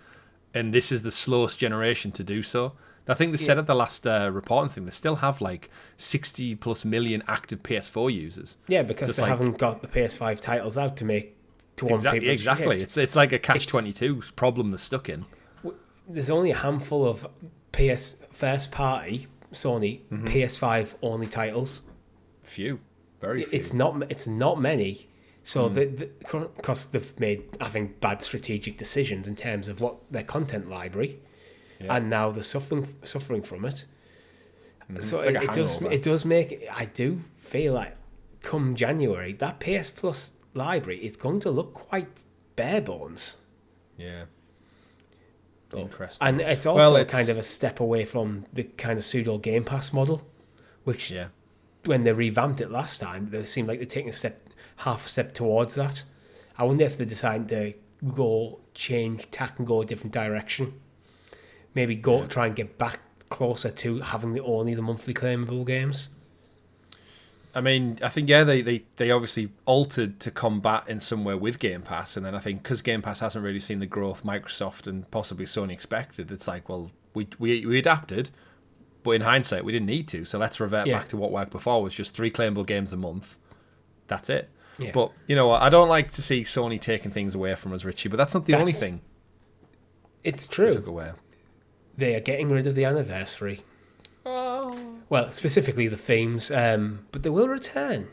And this is the slowest generation to do so. I think they said at the last reporting thing, they still have like 60 plus million active PS4 users. Yeah, because they haven't got the PS5 titles out to make to want people. Exactly. It's like a catch-22 problem they're stuck in. There's only a handful of first party Sony PS5 only titles. Few, very few. It's not many. So because they've made, I think, bad strategic decisions in terms of what their content library, and now they're suffering from it. So it does make. I do feel like come January that PS Plus library is going to look quite bare bones. Yeah. Interesting. And it's also kind of a step away from the kind of pseudo Game Pass model, which when they revamped it last time, they seemed like they're taking half a step towards that. I wonder if they decide to change tack and go a different direction. Maybe try and get back closer to having only the monthly claimable games. I mean, I think they obviously altered to combat in some way with Game Pass, and then I think because Game Pass hasn't really seen the growth Microsoft and possibly Sony expected, it's like, well, we adapted, but in hindsight we didn't need to, so let's revert back to what worked before, was just 3 claimable games a month. That's it. Yeah. But you know what? I don't like to see Sony taking things away from us, Richie. But that's not the only thing. It's true. They took away. They are getting rid of the anniversary. Oh. Well, specifically the themes, but they will return.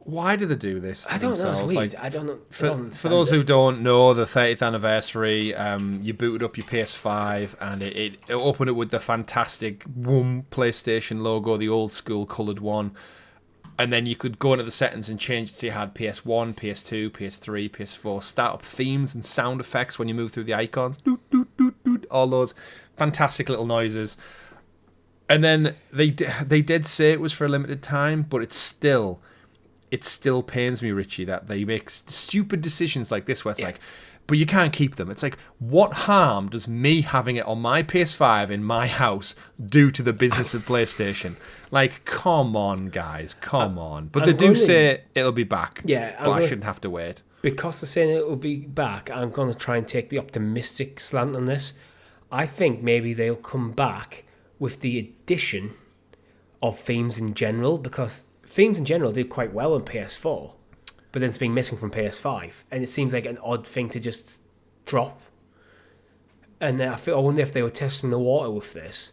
Why do they do this? I don't know. It's weird. I don't know. For those who don't know, the 30th anniversary, you booted up your PS5 and it opened it with the fantastic PlayStation logo, the old school coloured one. And then you could go into the settings and change it so you had PS1, PS2, PS3, PS4, start up themes and sound effects when you move through the icons. Doot, doot, doot, doot, all those fantastic little noises. And then they did say it was for a limited time, but it still pains me, Richie, that they make stupid decisions like this where it's like, but you can't keep them. It's like, what harm does me having it on my PS5 in my house do to the business of PlayStation? Like, come on, guys, come on. But they do say it'll be back. Yeah, but I shouldn't have to wait. Because they're saying it will be back, I'm going to try and take the optimistic slant on this. I think maybe they'll come back with the addition of themes in general, because themes in general did quite well on PS4. But then it's been missing from PS5, and it seems like an odd thing to just drop. And I wonder if they were testing the water with this,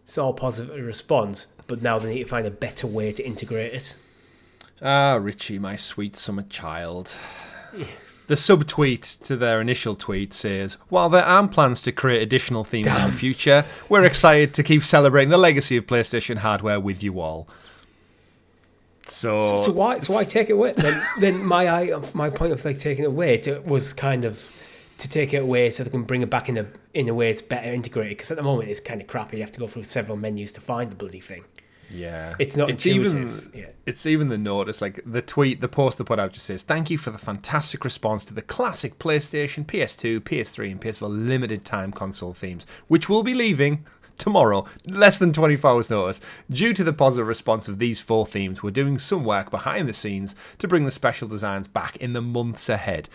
saw a positive response, but now they need to find a better way to integrate it. Ah, Richie, my sweet summer child. The subtweet to their initial tweet says, while there aren't plans to create additional themes in the future, we're excited to keep celebrating the legacy of PlayStation hardware with you all. So why take it away? Then my point of like taking it away was kind of to take it away so they can bring it back in a way it's better integrated. Because at the moment it's kind of crappy. You have to go through several menus to find the bloody thing. Yeah, it's not intuitive. It's even the notice, like the post they put out just says, "Thank you for the fantastic response to the classic PlayStation, PS2, PS3, and PS4 limited time console themes, which will be leaving tomorrow, less than 24 hours notice. Due to the positive response of these 4 themes, we're doing some work behind the scenes to bring the special designs back in the months ahead."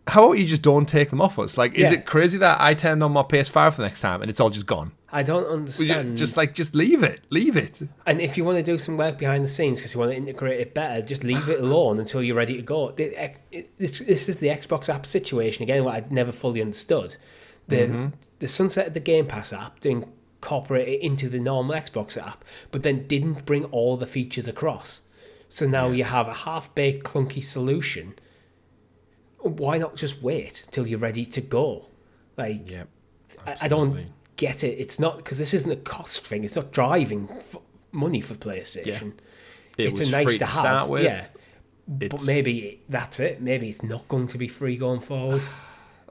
How about you just don't take them off us? Like, is it crazy that I turned on my PS5 for the next time and it's all just gone? I don't understand. Just leave it. Leave it. And if you want to do some work behind the scenes because you want to integrate it better, just leave it alone until you're ready to go. This is the Xbox app situation again, what I'd never fully understood. The sunset of the Game Pass app to incorporate it into the normal Xbox app, but then didn't bring all the features across. So now you have a half-baked, clunky solution. Why not just wait till you're ready to go? Like, I don't get it. It's not, because this isn't a cost thing. It's not driving money for PlayStation. It's a nice to have. But maybe that's it. Maybe it's not going to be free going forward.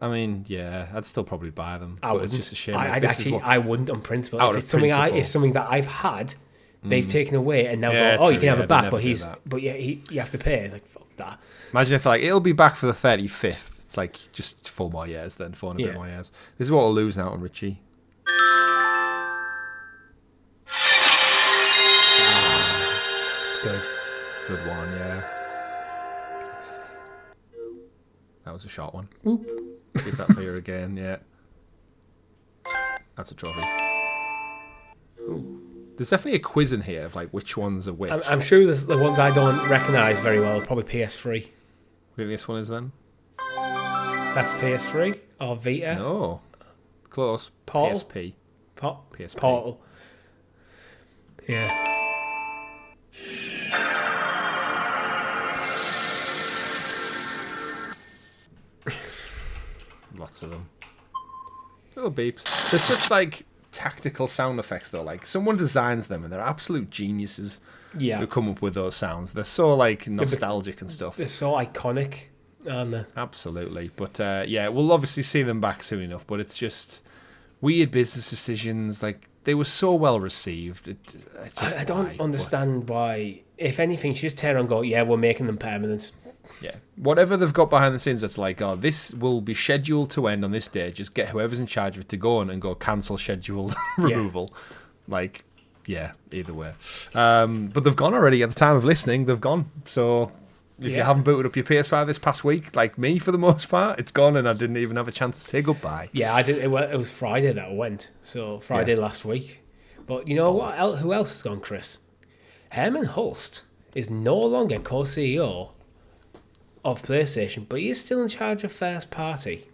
I mean, yeah, I'd still probably buy them. But it's just a shame. I wouldn't on principle. If it's something that I've had, they've taken away and now you can have it back, but you have to pay. It's like, fuck that. Imagine if they're like, it'll be back for the 35th. It's like just 4 more years then, 4 and a bit more years. This is what we'll lose out on Richie. It's good. It's a good one, yeah. That was a short one. Keep that for you again, yeah. That's a trophy. Ooh. There's definitely a quiz in here of like which ones are which. I'm sure there's the ones I don't recognise very well. Probably PS3. What do you think this one is then? That's PS3 or Vita? No, close. Portal? PSP. PSP. Portal. Yeah. Lots of them. Little beeps. There's such like tactical sound effects though. Like someone designs them and they're absolute geniuses who come up with those sounds. They're so like nostalgic and stuff. They're so iconic, aren't they? Absolutely. But we'll obviously see them back soon enough. But it's just weird business decisions. Like they were so well received. I don't understand why. If anything, she just turn around and go, yeah, we're making them permanent. Yeah. Whatever they've got behind the scenes that's like, oh, this will be scheduled to end on this day. Just get whoever's in charge of it to go on and go cancel scheduled removal. Like, yeah, either way. But they've gone already at the time of listening. They've gone. So if you haven't booted up your PS5 this past week, like me for the most part, it's gone and I didn't even have a chance to say goodbye. Yeah, I did. It was Friday that I went. So Friday last week. But you know what? Who else has gone, Chris? Herman Hulst is no longer co-CEO of PlayStation, but he's still in charge of first party.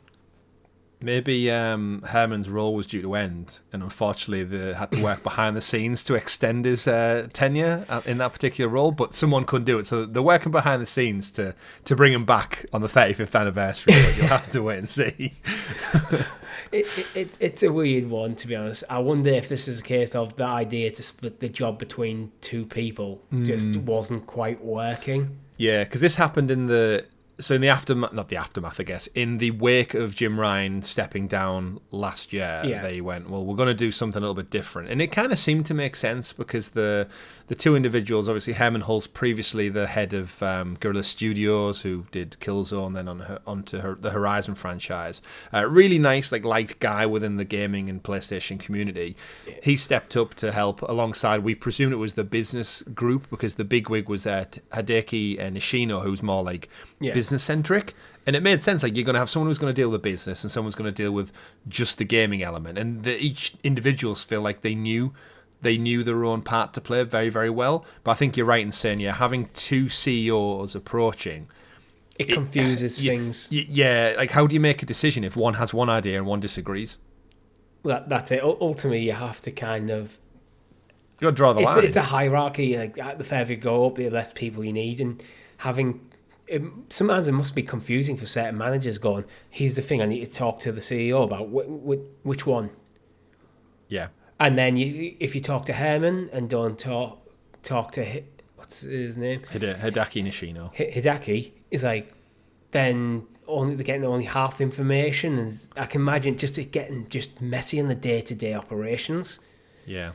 Maybe Herman's role was due to end, and unfortunately they had to work behind the scenes to extend his tenure in that particular role, but someone couldn't do it, so they're working behind the scenes to bring him back on the 35th anniversary, but you'll have to wait and see. It's a weird one, to be honest. I wonder if this is a case of the idea to split the job between 2 people just wasn't quite working. Yeah, because this happened in the aftermath, I guess, in the wake of Jim Ryan stepping down last year. They went, well, we're going to do something a little bit different, and it kind of seemed to make sense because the 2 individuals, obviously Herman Hulst, previously the head of Guerrilla Studios, who did Killzone, then onto the Horizon franchise, really nice, like light guy within the gaming and PlayStation community. He stepped up to help alongside. We presumed it was the business group because the bigwig was Hideki Nishino, who's more like business centric, and it made sense. Like you're going to have someone who's going to deal with the business and someone's going to deal with just the gaming element, and each individuals feel like they knew their own part to play very, very well. But I think you're right in saying, having 2 CEOs approaching, it confuses things. Yeah, like how do you make a decision if one has one idea and one disagrees? Well, that's it. Ultimately, you have to kind of you got to draw the line. It's a hierarchy. Like the further you go up, the less people you need, and sometimes it must be confusing for certain managers going, here's the thing I need to talk to the CEO about. Which one? Yeah. And then if you talk to Herman and don't talk to, what's his name? Hideki Nishino. Hideki is like, then they're getting only half the information, and I can imagine it getting just messy in the day-to-day operations. Yeah.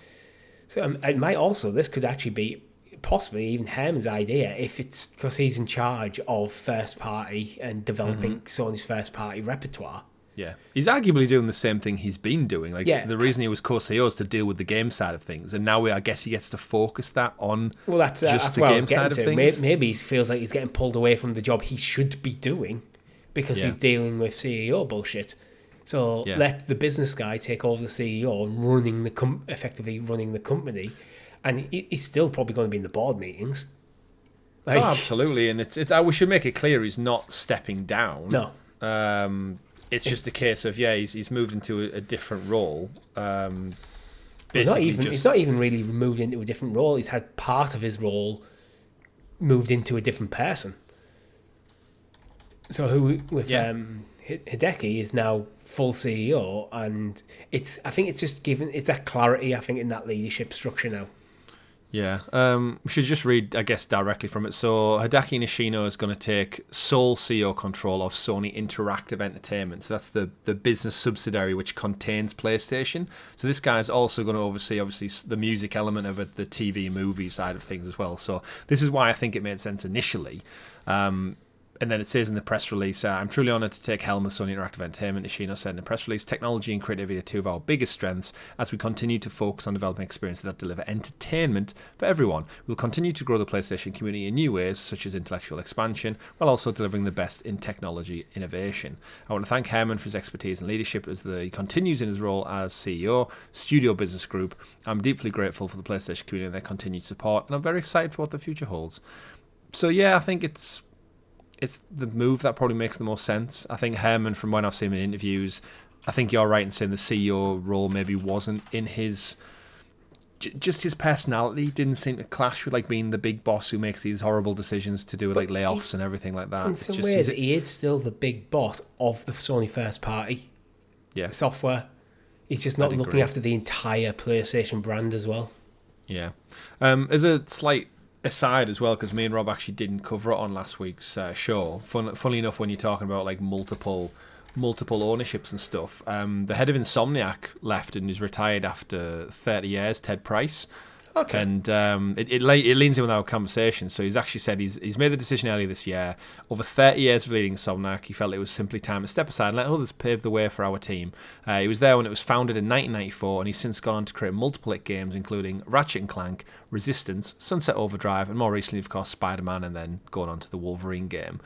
So this could actually be possibly even Herman's idea, if it's because he's in charge of first party and developing Sony's first party repertoire. Yeah, he's arguably doing the same thing he's been doing. The reason he was co-CEO is to deal with the game side of things, and now I guess he gets to focus that on that's the where game side of things. Maybe he feels like he's getting pulled away from the job he should be doing because he's dealing with CEO bullshit. So let the business guy take over the CEO and effectively running the company, and he's still probably going to be in the board meetings. Absolutely, and we should make it clear he's not stepping down. No. It's just a case of he's moved into a different role. He's not even really moved into a different role. He's had part of his role moved into a different person. So Hideki is now full CEO, and I think it's just it's that clarity, I think, in that leadership structure now. Yeah, we should just read, I guess, directly from it. So Hideki Nishino is going to take sole CEO control of Sony Interactive Entertainment. So that's the business subsidiary which contains PlayStation. So this guy is also going to oversee, obviously, the music element of it, the TV movie side of things as well. So this is why I think it made sense initially. And then it says in the press release, I'm truly honoured to take helm of Sony Interactive Entertainment. Nishino said in the press release, technology and creativity are two of our biggest strengths as we continue to focus on developing experiences that deliver entertainment for everyone. We'll continue to grow the PlayStation community in new ways, such as intellectual expansion, while also delivering the best in technology innovation. I want to thank Herman for his expertise and leadership as he continues in his role as CEO, Studio Business Group. I'm deeply grateful for the PlayStation community and their continued support, and I'm very excited for what the future holds. So I think it's the move that probably makes the most sense. I think Herman, from when I've seen him in interviews, I think you're right in saying the CEO role maybe wasn't in his... Just his personality didn't seem to clash with being the big boss who makes these horrible decisions to do with layoffs and everything like that. In some ways, he is still the big boss of the Sony first party software. He's just not looking after the entire PlayStation brand as well. Yeah. As a slight aside as well, because me and Rob actually didn't cover it on last week's show. Funnily enough, when you're talking about multiple ownerships and stuff, the head of Insomniac left and is retired after 30 years, Ted Price. Okay. And it leans in with our conversation. So he's actually said he's made the decision earlier this year. Over 30 years of leading Insomniac, he felt it was simply time to step aside and let others pave the way for our team. He was there when it was founded in 1994, and he's since gone on to create multiple hit games, including Ratchet & Clank, Resistance, Sunset Overdrive, and more recently, of course, Spider-Man, and then going on to the Wolverine game.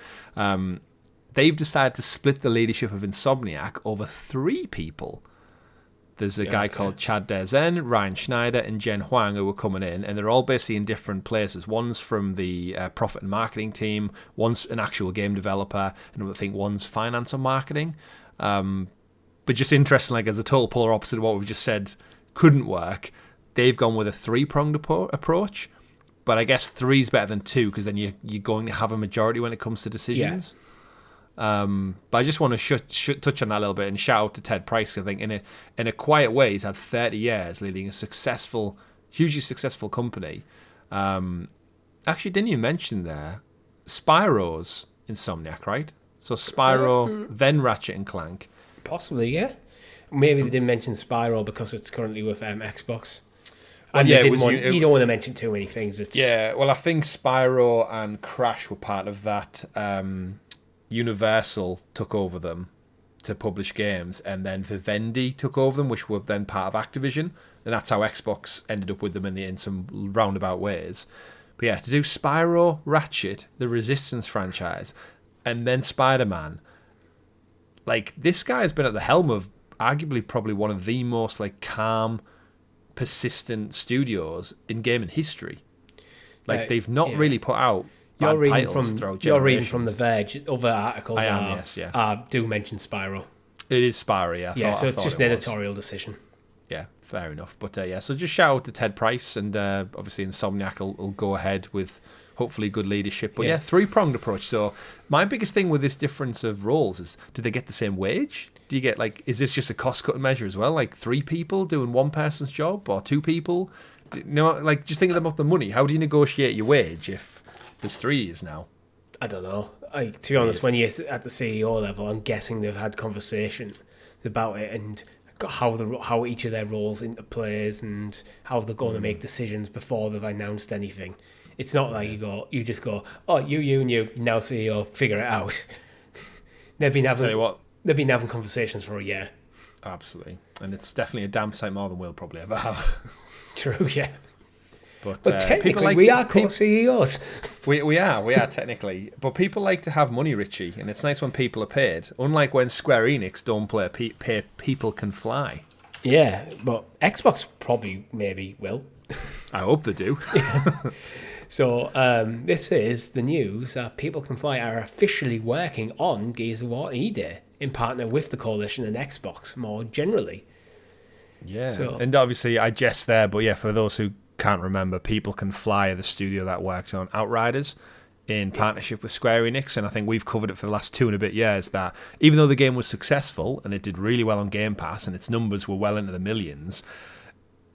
They've decided to split the leadership of Insomniac over 3 people. There's a guy called Chad Dezen, Ryan Schneider, and Jen Huang who are coming in, and they're all basically in different places. One's from the profit and marketing team, one's an actual game developer, and I think one's finance and marketing. But just interesting, as a total polar opposite of what we've just said couldn't work, they've gone with a 3-pronged approach. But I guess 3 is better than 2, because then you're going to have a majority when it comes to decisions. Yeah. But I just want to touch on that a little bit and shout out to Ted Price. I think in a quiet way, he's had 30 years leading a hugely successful company. Actually, didn't you mention there Spyro's Insomniac, right? So Spyro, then Ratchet and Clank. Possibly, yeah. Maybe they didn't mention Spyro because it's currently with Xbox. And you don't want to mention too many things. I think Spyro and Crash were part of that. Universal took over them to publish games, and then Vivendi took over them, which were then part of Activision, and that's how Xbox ended up with them in some roundabout ways. But yeah, to do Spyro, Ratchet, the Resistance franchise, and then Spider-Man, this guy has been at the helm of arguably probably one of the most calm, persistent studios in gaming history. They've not really put out You're reading from The Verge. Other articles do mention Spyro. It is Spyro, yeah. So it's just an editorial decision. Yeah, fair enough. But so just shout out to Ted Price, and obviously Insomniac will go ahead with hopefully good leadership. But 3-pronged approach. So my biggest thing with this difference of roles is, do they get the same wage? Do you get is this just a cost-cutting measure as well? 3 people doing one person's job, or 2 people? Just thinking about the money. How do you negotiate your wage if there's 3 years now? I don't know. like, to be honest, when you're at the CEO level, I'm guessing they've had conversations about it and how each of their roles interplays and how they're going to make decisions before they've announced anything. It's not like you just go, oh, you, and you, now CEO, figure it out. They've been having conversations for a year. Absolutely. And it's definitely a damn sight more than we'll probably ever have. True, yeah. But technically, we are co-CEOs. We are technically. But people like to have money, Richie, and it's nice when people are paid. Unlike when Square Enix don't pay People Can Fly. Yeah, but Xbox probably maybe will. I hope they do. So this is the news that People Can Fly are officially working on Gears of War E-Day in partner with the Coalition and Xbox more generally. Yeah, and obviously I jest there, but yeah, for those who can't remember, People Can Fly are the studio that worked on Outriders in partnership with Square Enix, and I think we've covered it for the last 2 and a bit years, that even though the game was successful and it did really well on Game Pass and its numbers were well into the millions,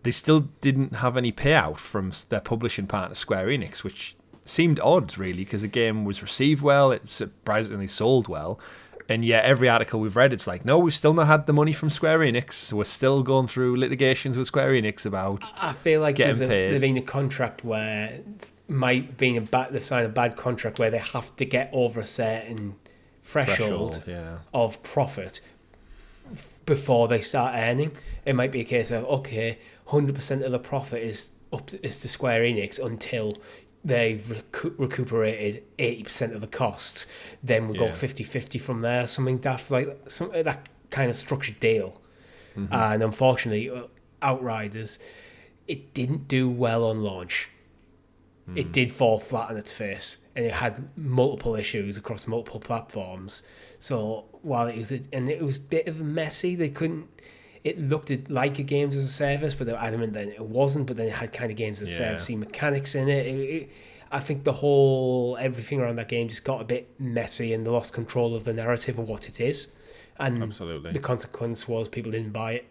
they still didn't have any payout from their publishing partner Square Enix, which seemed odd, really, because the game was received well, it surprisingly sold well, and yet every article we've read, it's like, no, we've still not had the money from Square Enix, so we're still going through litigations with Square Enix about I feel like getting paid. There's been a contract where they've signed a bad contract where they have to get over a certain threshold of profit before they start earning. It might be a case of, okay, 100% of the profit is to Square Enix until they've recuperated 80% of the costs. Then we'll go 50-50 from there, something daft like that kind of structured deal. Mm-hmm. And unfortunately, Outriders, it didn't do well on launch. It did fall flat on its face, and it had multiple issues across multiple platforms. So while it was a bit of messy, it looked like a games as a service, but they were adamant that it wasn't. But then it had kind of games as a service mechanics in it. I think everything around that game just got a bit messy, and they lost control of the narrative of what it is. And absolutely, the consequence was people didn't buy it.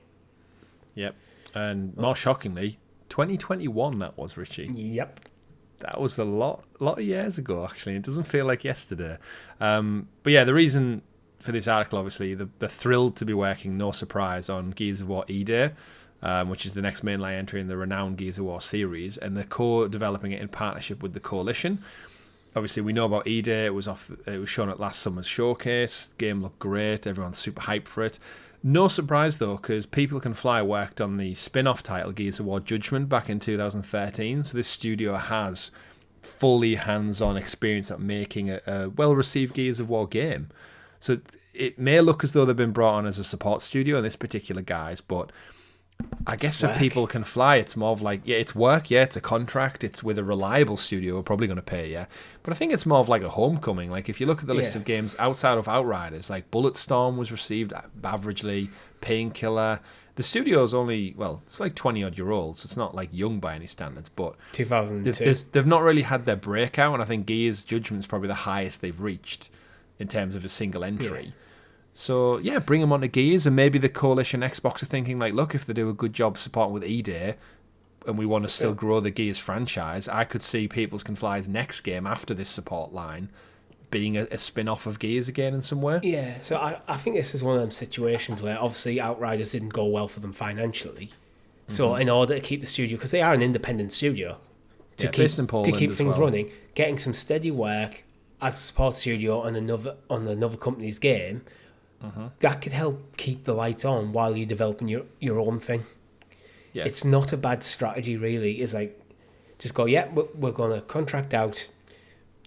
Yep, and more shockingly, 2021 that was, Richie. Yep. That was a lot of years ago, actually. It doesn't feel like yesterday. But yeah, the reason for this article, obviously, they're thrilled to be working, no surprise, on Gears of War E-Day, which is the next mainline entry in the renowned Gears of War series, and they're co-developing it in partnership with the Coalition. Obviously, we know about E-Day. It was shown at last summer's showcase. The game looked great. Everyone's super hyped for it. No surprise, though, because People Can Fly worked on the spin-off title Gears of War Judgment back in 2013, so this studio has fully hands-on experience at making a well-received Gears of War game. So it may look as though they've been brought on as a support studio in this particular guise, but I guess for People Can Fly, it's more of like, it's work, it's a contract, it's with a reliable studio, we're probably going to pay, but I think it's more of like a homecoming. Like, if you look at the list of games outside of Outriders, like Bulletstorm was received averagely, Painkiller. The studio's only, it's like 20-odd-year-old, so it's not like young by any standards, but 2002. They've not really had their breakout, and I think Gears Judgment's probably the highest they've reached in terms of a single entry. Yeah. So, bring them onto Gears, and maybe the Coalition Xbox are thinking, like, look, if they do a good job supporting with E-Day, and we want to still grow the Gears franchise, I could see People Can Fly's next game after this support line being a spin-off of Gears again in some way. Yeah, so I think this is one of them situations where obviously Outriders didn't go well for them financially. So in order to keep the studio, because they are an independent studio, to keep things running, getting some steady work as a support studio on another company's game, that could help keep the lights on while you're developing your own thing. Yeah. It's not a bad strategy, really. It's like, just go, we're going to contract out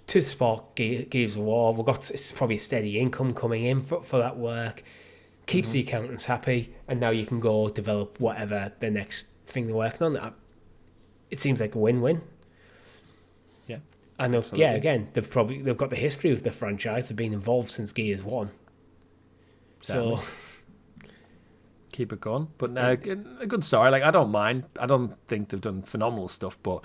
to support Gears of War. It's probably a steady income coming in for that work. Keeps the accountants happy, and now you can go develop whatever the next thing they're working on. It seems like a win-win. Yeah, and again, they've got the history of the franchise. They've been involved since Gears 1. So keep it going, but a good story. Like, I don't mind. I don't think they've done phenomenal stuff, but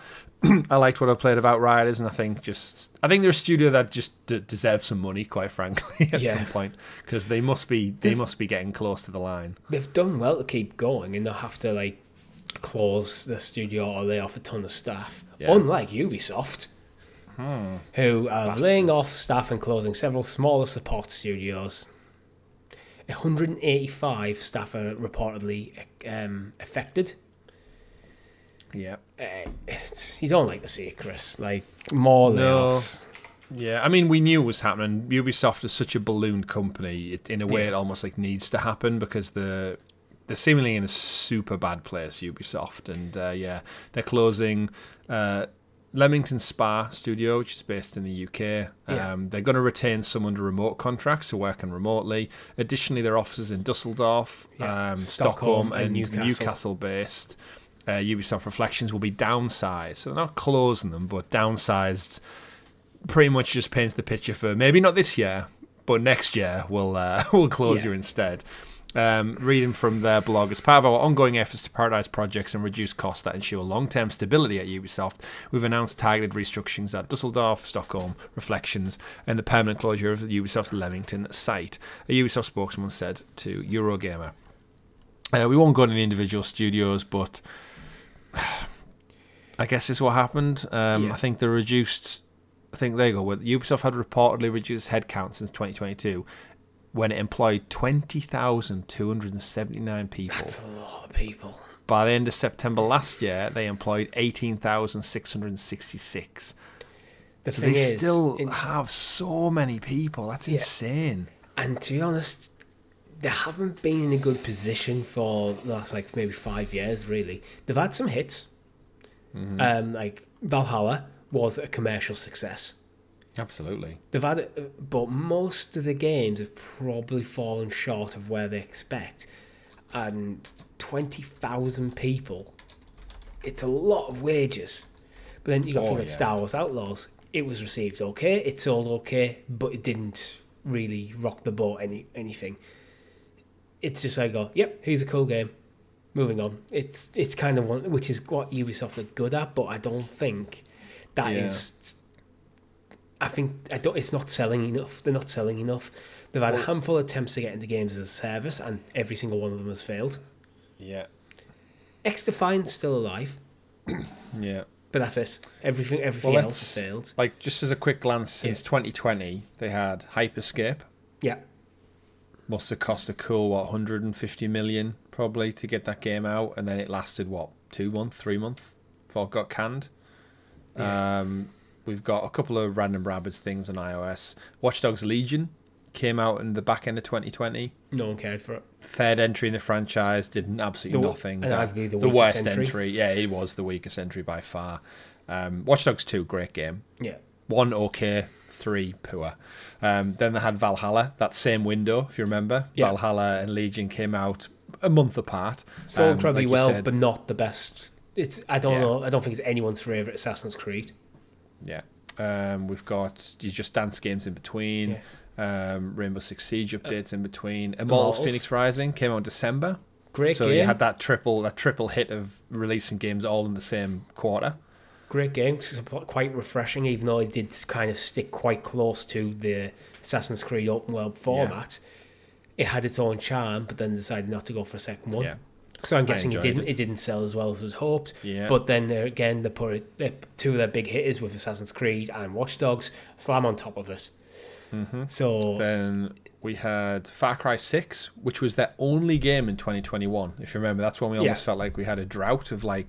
I liked what I played of Outriders, and I think they're a studio that just deserves some money, quite frankly, at some point, because they must be getting close to the line. They've done well to keep going and not have to like close the studio or lay off a ton of staff, unlike Ubisoft. who are laying off staff and closing several smaller support studios. 185 staff are reportedly affected. Yeah. You don't like to see it, Chris. Like, more layoffs. Yeah, I mean, we knew it was happening. Ubisoft is such a ballooned company. In a way, it almost like needs to happen because they're seemingly in a super bad place, Ubisoft. And they're closing Leamington Spa Studio, which is based in the UK. They're going to retain some under remote contracts who working remotely. Additionally, their offices in Dusseldorf, Stockholm, and Newcastle based. Ubisoft Reflections will be downsized. So they're not closing them, but downsized pretty much just paints the picture for maybe not this year, but next year we'll close you instead. Reading from their blog, as part of our ongoing efforts to prioritize projects and reduce costs that ensure long-term stability at Ubisoft, we've announced targeted restructurings at Dusseldorf, Stockholm, Reflections, and the permanent closure of Ubisoft's Leamington site, a Ubisoft spokesman said to Eurogamer. We won't go into the individual studios, but I guess it's what happened. I think they reduced. I think there you go. Ubisoft had reportedly reduced headcount since 2022, when it employed 20,279 people. That's a lot of people. By the end of September last year, they employed 18,666. So they still have so many people. That's insane. And to be honest, they haven't been in a good position for the last maybe 5 years, really. They've had some hits. Like Valhalla was a commercial success. Absolutely. They've had it, but most of the games have probably fallen short of where they expect. And 20,000 people, it's a lot of wages. But then you got things like Star Wars Outlaws. It was received okay, it sold okay, but it didn't really rock the boat anything. It's just like, yep, here's a cool game. Moving on. It's kind of one, which is what Ubisoft are good at, but I don't think that is. I think it's not selling enough. They're not selling enough. They've had a handful of attempts to get into games as a service, and every single one of them has failed. Yeah. XDefiant's still alive. Yeah. But that's it. Everything else has failed. Like, just as a quick glance, since 2020, they had Hyperscape. Yeah. Must have cost a cool, 150 million probably to get that game out, and then it lasted 2 months, 3 months before it got canned. Yeah. We've got a couple of random rabbits things on iOS. Watch Dogs Legion came out in the back end of 2020. No one cared for it. Third entry in the franchise, did absolutely nothing. And arguably the worst entry. Yeah, it was the weakest entry by far. Watch Dogs 2, great game. Yeah. 1 okay, 3 poor. Then they had Valhalla, that same window, if you remember. Yeah. Valhalla and Legion came out a month apart. Sold incredibly well, but not the best. I don't know. I don't think it's anyone's favourite Assassin's Creed. Yeah. We've got Just Dance games in between. Yeah. Rainbow Six Siege updates in between. Immortals Phoenix Rising came out in December. Great game. So you had that triple hit of releasing games all in the same quarter. Great game. It's quite refreshing, even though it did kind of stick quite close to the Assassin's Creed open world format. Yeah. It had its own charm, but then decided not to go for a second one. Yeah. So I'm guessing it didn't sell as well as was hoped. Yeah. But then again, they put two of their big hitters with Assassin's Creed and Watch Dogs slam on top of it. Mm-hmm. So then we had Far Cry 6, which was their only game in 2021. If you remember, that's when we almost felt like we had a drought of where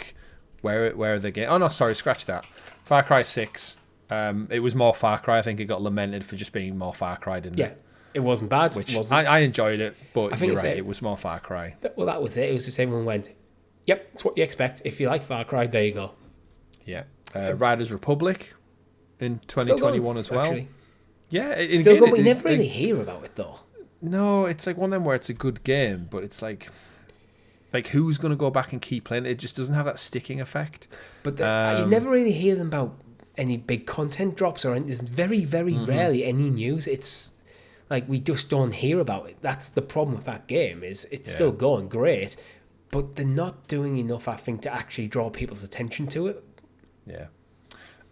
are the games? Oh no, sorry, scratch that. Far Cry 6. It was more Far Cry. I think it got lamented for just being more Far Cry, didn't it? It wasn't bad. Which I enjoyed it, but I think you're right, it was more Far Cry. Well, that was it. It was just everyone went, yep, it's what you expect. If you like Far Cry, there you go. Yeah. Riders Republic in 2021 as well. Actually. Yeah. Still good, but you never really hear about it, though. No, it's like one of them where it's a good game, but it's like who's going to go back and keep playing it? It just doesn't have that sticking effect. But you never really hear them about any big content drops or anything. There's very, very rarely any news. It's like we just don't hear about it. That's the problem with that game, is it's still going great, but they're not doing enough, I think, to actually draw people's attention to it. Yeah.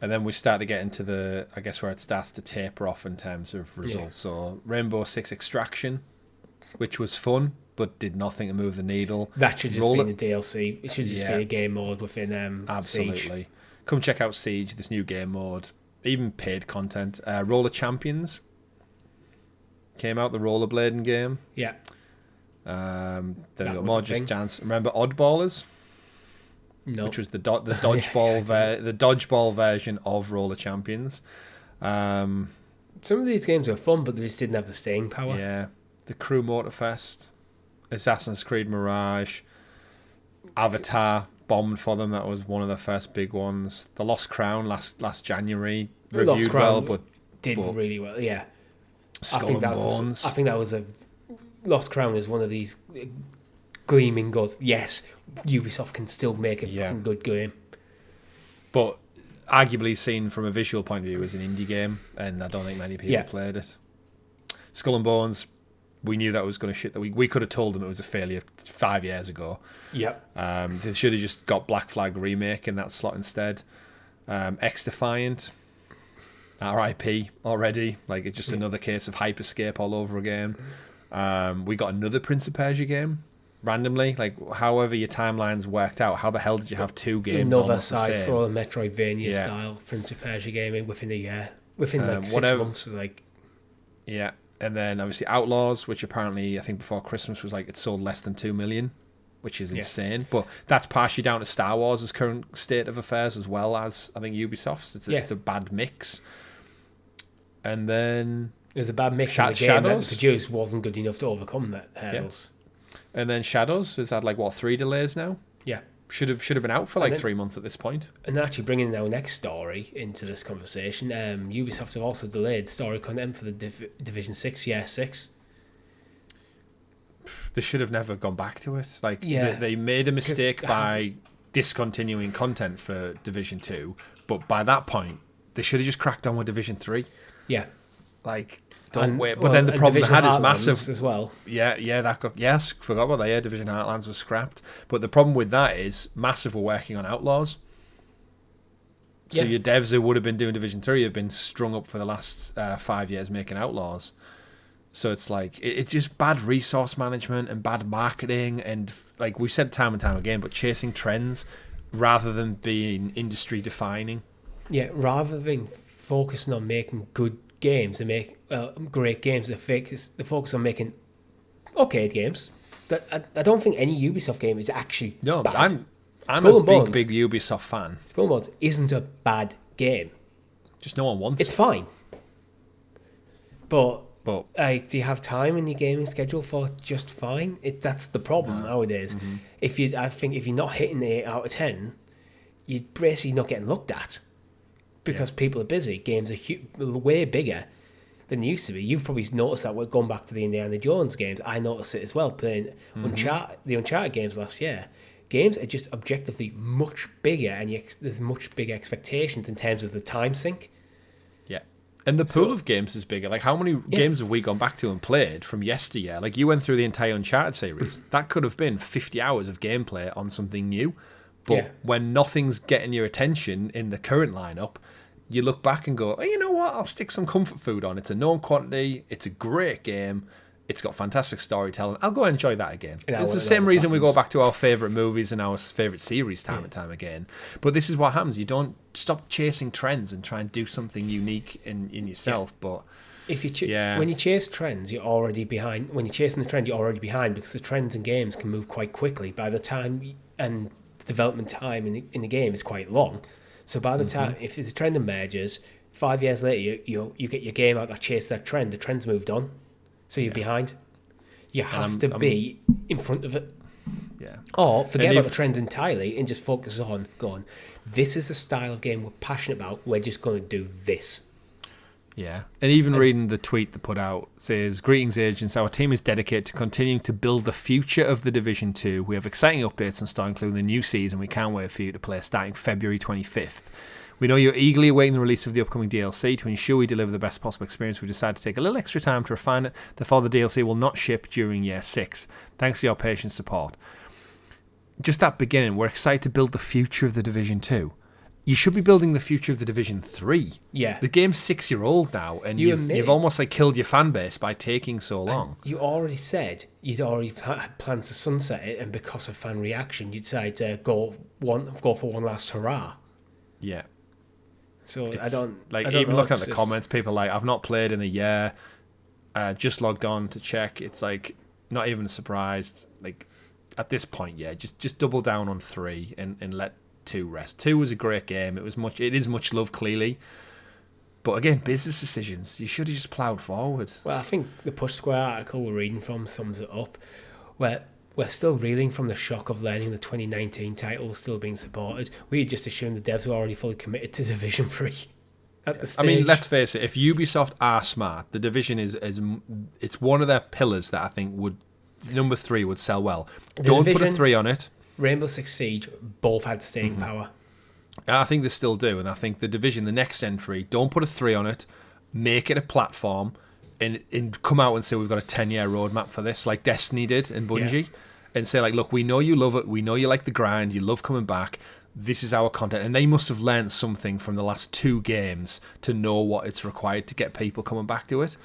And then we start to get into where it starts to taper off in terms of results. Yeah. So Rainbow Six Extraction, which was fun, but did nothing to move the needle. That should just be a DLC. It should just be a game mode within Absolutely. Siege. Come check out Siege, this new game mode. even paid content. Roller Champions came out, the rollerblading game. Yeah. Then we got more Just Dance. Remember Oddballers? No. Which was the dodgeball the dodgeball version of Roller Champions. Some of these games were fun, but they just didn't have the staying power. Yeah. The Crew Motorfest, Assassin's Creed Mirage, Avatar bombed for them. That was one of the first big ones. The Lost Crown last January reviewed well, but did really well. Yeah. Skull and Bones. I think that was a Lost Crown is one of these gleaming goals. Yes, Ubisoft can still make a fucking good game, but arguably seen from a visual point of view as an indie game, and I don't think many people played it. Skull and Bones, we knew that was going to shit. That we could have told them it was a failure 5 years ago. Yep. They should have just got Black Flag Remake in that slot instead. X Defiant, RIP already. Like, it's just another case of Hyperscape all over again. We got another Prince of Persia game randomly. Like, however your timelines worked out, how the hell did you have two games? Another side-scrolling Metroidvania style Prince of Persia game within a year, within like 6 months. Like, yeah. And then obviously Outlaws, which apparently I think before Christmas was like it sold less than 2 million, which is insane. But that's partially down to Star Wars' current state of affairs as well as I think Ubisoft's. It's a bad mix. And then it was a bad mix. The game Shadows that produced wasn't good enough to overcome that hurdles. Yeah. And then Shadows has had 3 delays now. Yeah. Should have been out for 3 months at this point. And actually bringing our next story into this conversation, Ubisoft have also delayed story content for the Division 6 Year 6. They should have never gone back to it. They made a mistake by discontinuing content for Division 2, but by that point, they should have just cracked on with Division 3. Yeah. Don't wait. But then the problem they had is massive as well. Yeah, forgot about that. Yeah, Division Heartlands was scrapped. But the problem with that is Massive were working on Outlaws. So your devs who would have been doing Division 3 have been strung up for the last 5 years making Outlaws. So it's it's just bad resource management and bad marketing, and like we've said time and time again, but chasing trends rather than being industry defining. Yeah, rather than focusing on making good games, they make great games. They focus on making arcade games. I don't think any Ubisoft game is actually bad. I'm a big Ubisoft fan. Skull and Bones isn't a bad game. Just no one wants it. It's fine. But do you have time in your gaming schedule for just fine? That's the problem nowadays. Mm-hmm. I think if you're not hitting the 8 out of 10, you're basically not getting looked at. Because people are busy. Games are way bigger than they used to be. You've probably noticed that. We're going back to the Indiana Jones games. I noticed it as well, playing the Uncharted games last year. Games are just objectively much bigger, and there's much bigger expectations in terms of the time sink. Yeah. And the pool of games is bigger. Like, how many games have we gone back to and played from yesteryear? Like, you went through the entire Uncharted series. That could have been 50 hours of gameplay on something new. But when nothing's getting your attention in the current lineup, you look back and go, oh, you know what? I'll stick some comfort food on. It's a known quantity. It's a great game. It's got fantastic storytelling. I'll go and enjoy that again. It's the same reason we go back to our favourite movies and our favourite series time and time again. But this is what happens. You don't stop chasing trends and try and do something unique in yourself. Yeah. But if when you chase trends, you're already behind. When you're chasing the trend, you're already behind because the trends in games can move quite quickly. By the time and development time in the game is quite long, so by the time if the trend emerges 5 years later, you get your game out that chased that trend. The trend's moved on, so you're behind. You have to be in front of it, or forget about the trends entirely and just focus on going, this is the style of game we're passionate about, we're just going to do this. Yeah, and even reading the tweet they put out says, "Greetings, agents. Our team is dedicated to continuing to build the future of the Division 2. We have exciting updates in store, including the new season. We can't wait for you to play starting February 25th. We know you're eagerly awaiting the release of the upcoming DLC. To ensure we deliver the best possible experience, we've decided to take a little extra time to refine it. Therefore, the DLC will not ship during Year 6. Thanks for your patient support." Just that beginning, we're excited to build the future of the Division 2. You should be building the future of the Division 3. Yeah. The game's 6-year-old now, and you've almost killed your fan base by taking so long. And you already said you'd already had plans to sunset it, and because of fan reaction, you decided to go for one last hurrah. Yeah. So It's, I don't like, I don't even know, looking at it's the just- comments, people are like, I've not played in a year. Just logged on to check. It's like not even surprised. Like at this point, yeah, just double down on 3 and let 2 rest. 2 was a great game. It is much loved, clearly. But again, business decisions. You should have just ploughed forward. Well, I think the Push Square article we're reading from sums it up. We're still reeling from the shock of learning the 2019 title was still being supported. We had just assumed the devs were already fully committed to Division 3 at the stage. I mean, let's face it. If Ubisoft are smart, the Division is it's one of their pillars that I think would number 3 would sell well. Don't put a 3 on it. Rainbow Six Siege both had staying power. I think they still do, and I think the Division, the next entry, don't put a 3 on it. Make it a platform, and come out and say we've got a 10-year roadmap for this, like Destiny did and Bungie, and say like, look, we know you love it, we know you like the grind, you love coming back. This is our content, and they must have learned something from the last 2 games to know what it's required to get people coming back to it.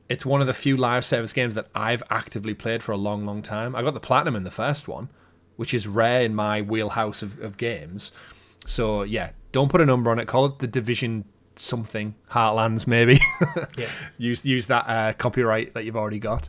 It's one of the few live service games that I've actively played for a long, long time. I got the platinum in the first one, which is rare in my wheelhouse of games. So yeah, don't put a number on it. Call it the Division something, Heartlands maybe. Yeah. Use that copyright that you've already got,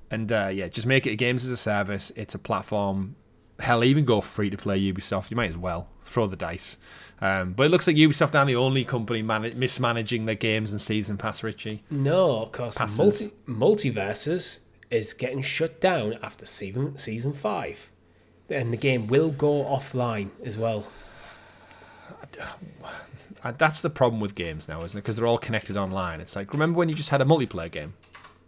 and just make it a games as a service. It's a platform. Hell, even go free to play Ubisoft. You might as well throw the dice. But it looks like Ubisoft aren't the only company mismanaging their games and season pass, Richie. No, of course. MultiVersus is getting shut down after season 5, and the game will go offline as well. That's the problem with games now, isn't it? Because they're all connected online. It's like, remember when you just had a multiplayer game?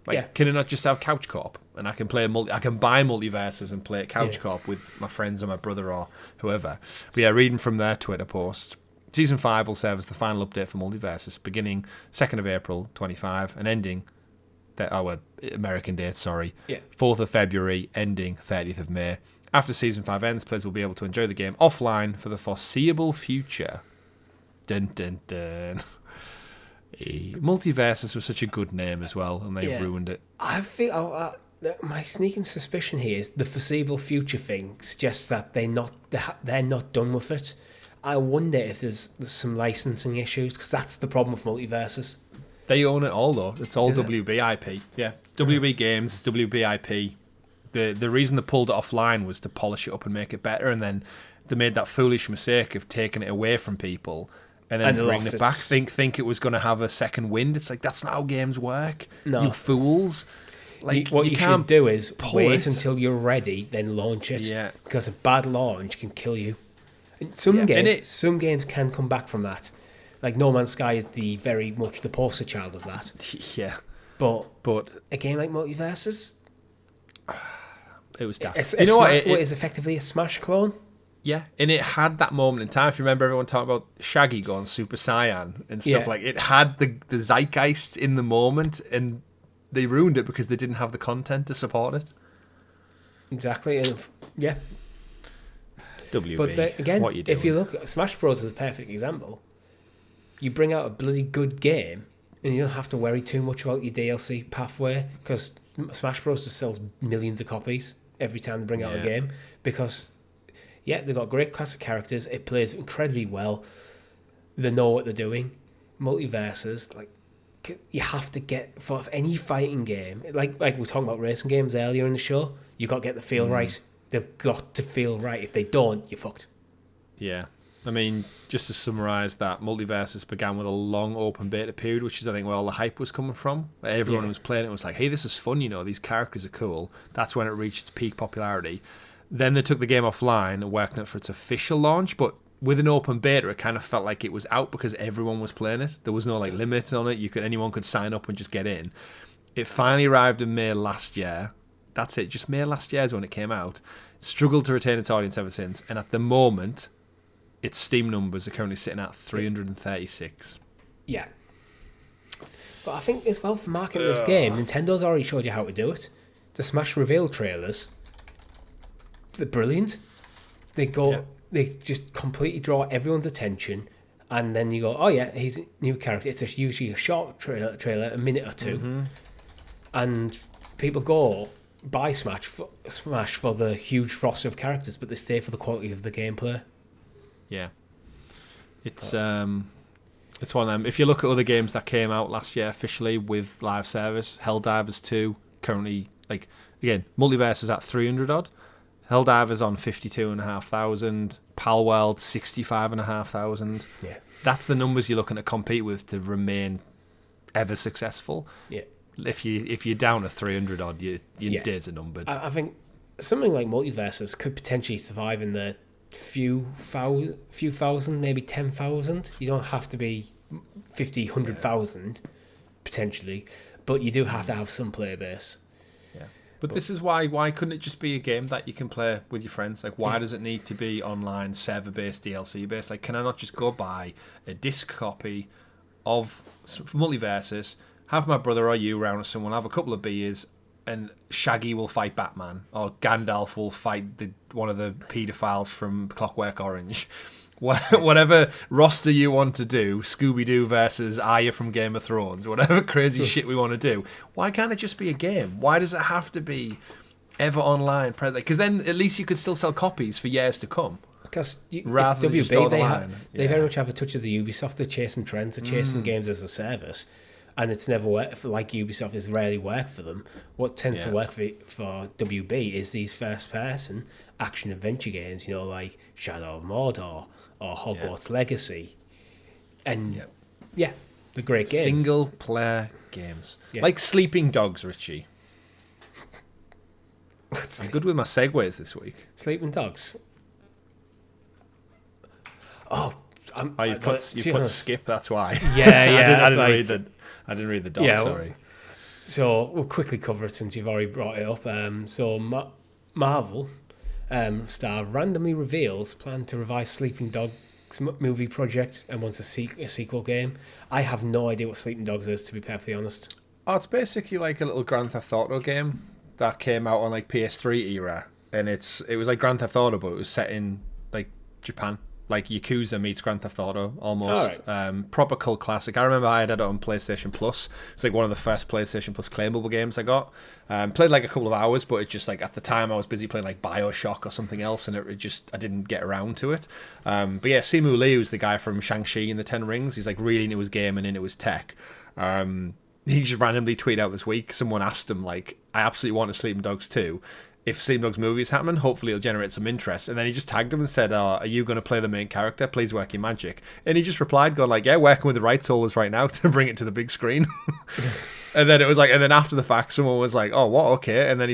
Like, can it not just have couch co-op? And I can play I can buy MultiVersus and play couch co-op with my friends or my brother or whoever. But yeah, reading from their Twitter post, Season 5 will serve as the final update for MultiVersus, beginning 2nd of April 25 and ending, American date, 4th of February, ending 30th of May. After Season 5 ends, players will be able to enjoy the game offline for the foreseeable future. Dun, dun, dun. MultiVersus was such a good name as well, and they've ruined it. I feel my sneaking suspicion here is the foreseeable future thing suggests that they're not done with it. I wonder if there's some licensing issues, because that's the problem with MultiVersus. They own it all though. It's all WB IP. Yeah, it's WB Games, it's WB IP. The reason they pulled it offline was to polish it up and make it better, and then they made that foolish mistake of taking it away from people and then bringing it back. Think it was going to have a second wind. It's like, that's not how games work. No. You fools. Like, what you should do is wait until you're ready, then launch it. Yeah. Because a bad launch can kill you. And some games can come back from that. Like No Man's Sky is very much the poster child of that. Yeah. But a game like MultiVersus, it was daft. It is effectively a Smash clone. Yeah, and it had that moment in time. If you remember everyone talking about Shaggy going Super Saiyan and stuff, like, it had the zeitgeist in the moment, and they ruined it because they didn't have the content to support it. Exactly, and WB, but again, what you doing? If you look at Smash Bros is a perfect example. You bring out a bloody good game, and you don't have to worry too much about your DLC pathway, because Smash Bros just sells millions of copies every time they bring out a game, because they've got great classic characters. It plays incredibly well. They know what they're doing. MultiVersus, like, you have to get, for any fighting game, like we were talking about racing games earlier in the show, you got to get the feel right. They've got to feel right. If they don't, you're fucked. Yeah. I mean, just to summarise that, MultiVersus began with a long open beta period, which is, I think, where all the hype was coming from. Everyone who was playing it was like, hey, this is fun, these characters are cool. That's when it reached its peak popularity. Then they took the game offline and worked on it for its official launch, but with an open beta, it kind of felt like it was out because everyone was playing it. There was no limit on it. Anyone could sign up and just get in. It finally arrived in May last year. That's it. Just May last year is when it came out. Struggled to retain its audience ever since, and at the moment, its Steam numbers are currently sitting at 336. Yeah. But I think as well, for marketing this game, Nintendo's already showed you how to do it. The Smash reveal trailers, they're brilliant. They just completely draw everyone's attention, and then you go, oh yeah, he's a new character. It's usually a short trailer, a minute or two, and people go buy Smash for the huge roster of characters, but they stay for the quality of the gameplay. Yeah, it's It's one of them. If you look at other games that came out last year officially with live service, Helldivers 2 currently, like, again, MultiVersus at 300 odd. Helldivers on 52,500. Palworld 65,500. Yeah. That's the numbers you're looking to compete with to remain ever successful. Yeah. If you're down to 300 odd, your days are numbered. I think something like MultiVersus could potentially survive in the few thousand, maybe 10,000. You don't have to be 50, 100,000 potentially, but you do have to have some player base. Yeah. But this is why couldn't it just be a game that you can play with your friends? Like, why does it need to be online, server-based, DLC-based? Like, can I not just go buy a disc copy of MultiVersus, have my brother or you round with someone, have a couple of beers, and Shaggy will fight Batman, or Gandalf will fight one of the paedophiles from Clockwork Orange. Whatever roster you want to do, Scooby-Doo versus Arya from Game of Thrones, whatever crazy shit we want to do, why can't it just be a game? Why does it have to be ever online? Because then at least you could still sell copies for years to come. Because it's WB, they very much have a touch of the Ubisoft. They're chasing trends, they're chasing games as a service. And it's never worked, like Ubisoft, it's rarely worked for them. What tends to work for WB is these first-person action-adventure games, like Shadow of Mordor or Hogwarts Legacy. And, they're great games. Single-player games. Yeah. Like Sleeping Dogs, Richie. I'm good with my segues this week. Sleeping Dogs. Oh, you put skip, that's why. Yeah, I didn't read the doc, sorry. So we'll quickly cover it since you've already brought it up. Marvel star randomly reveals plan to revise Sleeping Dogs movie project and wants a sequel game. I have no idea what Sleeping Dogs is, to be perfectly honest. Oh, it's basically like a little Grand Theft Auto game that came out on like PS3 era, and it was like Grand Theft Auto, but it was set in like Japan. Like Yakuza meets Grand Theft Auto, almost. Right. Proper cult classic. I remember I had it on PlayStation Plus. It's like one of the first PlayStation Plus claimable games I got. Played like a couple of hours, but it just like at the time I was busy playing like Bioshock or something else, and I didn't get around to it. But yeah, Simu Liu's the guy from Shang-Chi and the Ten Rings. He's like really into his game and into his tech. He just randomly tweeted out this week. Someone asked him like, "I absolutely want a Sleeping Dogs 2. If Sleeping Dogs movie is happening, hopefully it'll generate some interest." And then he just tagged him and said, "Are you going to play the main character? Please work your magic." And he just replied, going like, "Yeah, working with the rights holders right now to bring it to the big screen." And then it was like, and then after the fact, someone was like, "Oh, what? Okay." And then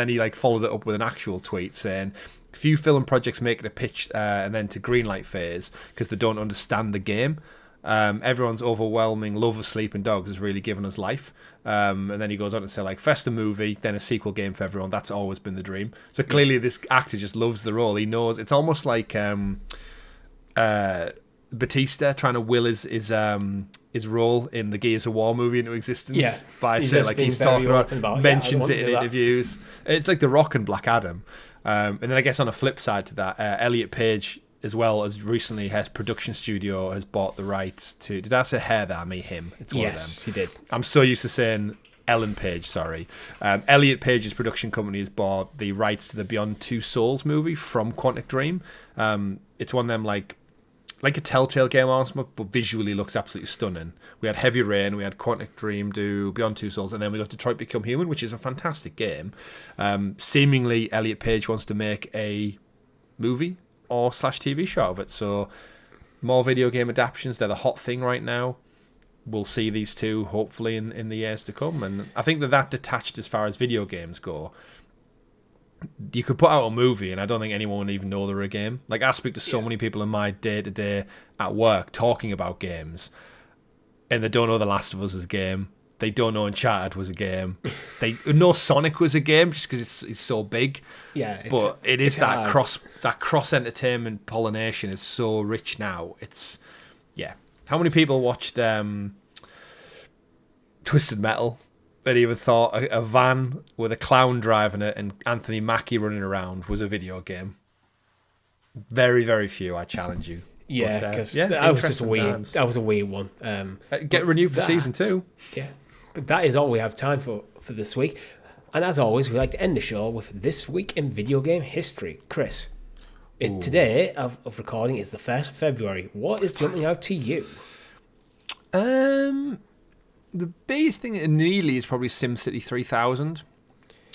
he like followed it up with an actual tweet saying, "Few film projects make it a pitch and then to greenlight phase because they don't understand the game. Everyone's overwhelming love of Sleeping Dogs has really given us life." And then he goes on to say, like, first a movie, then a sequel game for everyone. That's always been the dream. So clearly this actor just loves the role. He knows. It's almost like Batista trying to will his role in the Gears of War movie into existence by saying, like, he's talking about mentions it in interviews. It's like The Rock and Black Adam. And then I guess on a flip side to that, Elliot Page, as well as recently, his production studio has bought the rights to... Did I say hair there? I mean him. It's one of them. Yes, you did. I'm so used to saying Ellen Page, sorry. Elliot Page's production company has bought the rights to the Beyond Two Souls movie from Quantic Dream. It's one of them like a Telltale game almost, but visually looks absolutely stunning. We had Heavy Rain, we had Quantic Dream do Beyond Two Souls, and then we got Detroit Become Human, which is a fantastic game. Seemingly, Elliot Page wants to make a movie or /TV show of it. So more video game adaptations, they're the hot thing right now. We'll see these two hopefully in the years to come. And I think that detached as far as video games go, you could put out a movie and I don't think anyone would even know they're a game. Like, I speak to so many people in my day-to-day at work talking about games, and they don't know The Last of Us is a game. They don't know Uncharted was a game. They know Sonic was a game just because it's so big. Yeah, but it is that cross entertainment pollination is so rich now. How many people watched Twisted Metal and even thought a van with a clown driving it and Anthony Mackie running around was a video game? Very, very few. I challenge you. Yeah, because that was just a weird one. Get renewed for season 2. Yeah. But that is all we have time for this week. And as always, we like to end the show with This Week in Video Game History. Chris, today of recording is the 1st of February. What is jumping out to you? The biggest thing nearly is probably SimCity 3000.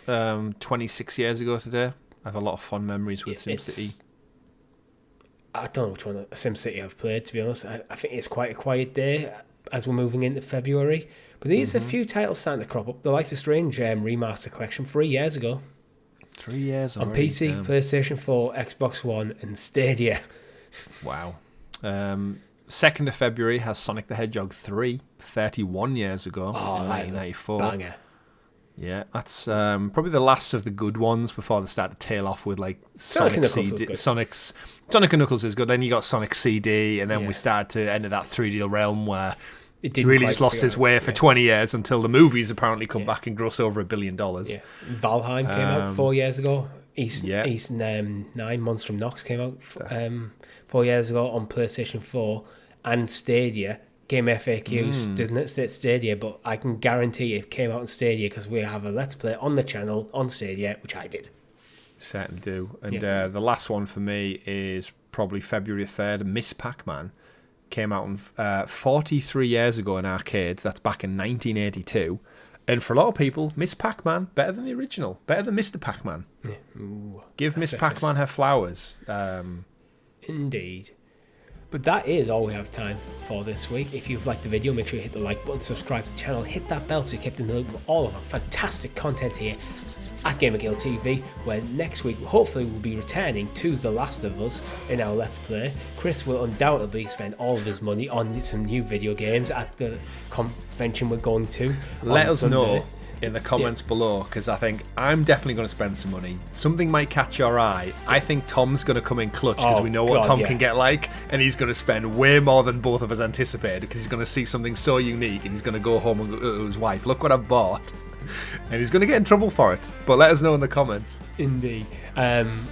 26 years ago today. I have a lot of fond memories with SimCity. I don't know which one of SimCity I've played, to be honest. I think it's quite a quiet day as we're moving into February. But there's a few titles starting to crop up. The Life is Strange remaster collection 3 years ago. 3 years on already, PC, PlayStation 4, Xbox One, and Stadia. Wow. 2nd of February has Sonic the Hedgehog 3, 31 years ago in 1994. Banger. Yeah, that's probably the last of the good ones before they start to tail off with like Sonic and Knuckles Sonic and Knuckles is good. Then you got Sonic CD, and then we started to enter that 3D realm where he really just lost his way for 20 years until the movies apparently come back and gross over $1 billion. Yeah. Valheim came out 4 years ago. East 9 Months from Nox came out 4 years ago on PlayStation 4 and Stadia. Game FAQs doesn't state Stadia, but I can guarantee it came out on Stadia because we have a Let's Play on the channel on Stadia, which I did. Certainly do. And the last one for me is probably February 3rd. Miss Pac-Man came out 43 years ago in arcades. That's back in 1982. And for a lot of people, Miss Pac-Man, better than the original. Better than Mr. Pac-Man. Yeah. Ooh, give Miss Pac-Man her flowers. Indeed. But that is all we have time for this week. If you've liked the video, make sure you hit the like button, subscribe to the channel, hit that bell so you're kept in the loop with all of our fantastic content here at GamerGuildTV, where next week, hopefully, we'll be returning to The Last of Us in our Let's Play. Chris will undoubtedly spend all of his money on some new video games at the convention we're going to. Let us know in the comments below, because I think I'm definitely going to spend some money. Something might catch your eye. I think Tom's going to come in clutch because we know what Tom can get like, and he's going to spend way more than both of us anticipated because he's going to see something so unique and he's going to go home and go to his wife, look what I've bought. And he's going to get in trouble for it. But let us know in the comments. Indeed.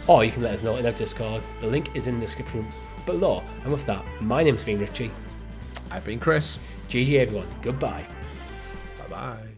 Or you can let us know in our Discord. The link is in the description below. And with that, my name's been Richie. I've been Chris. GG everyone. Goodbye. Bye-bye.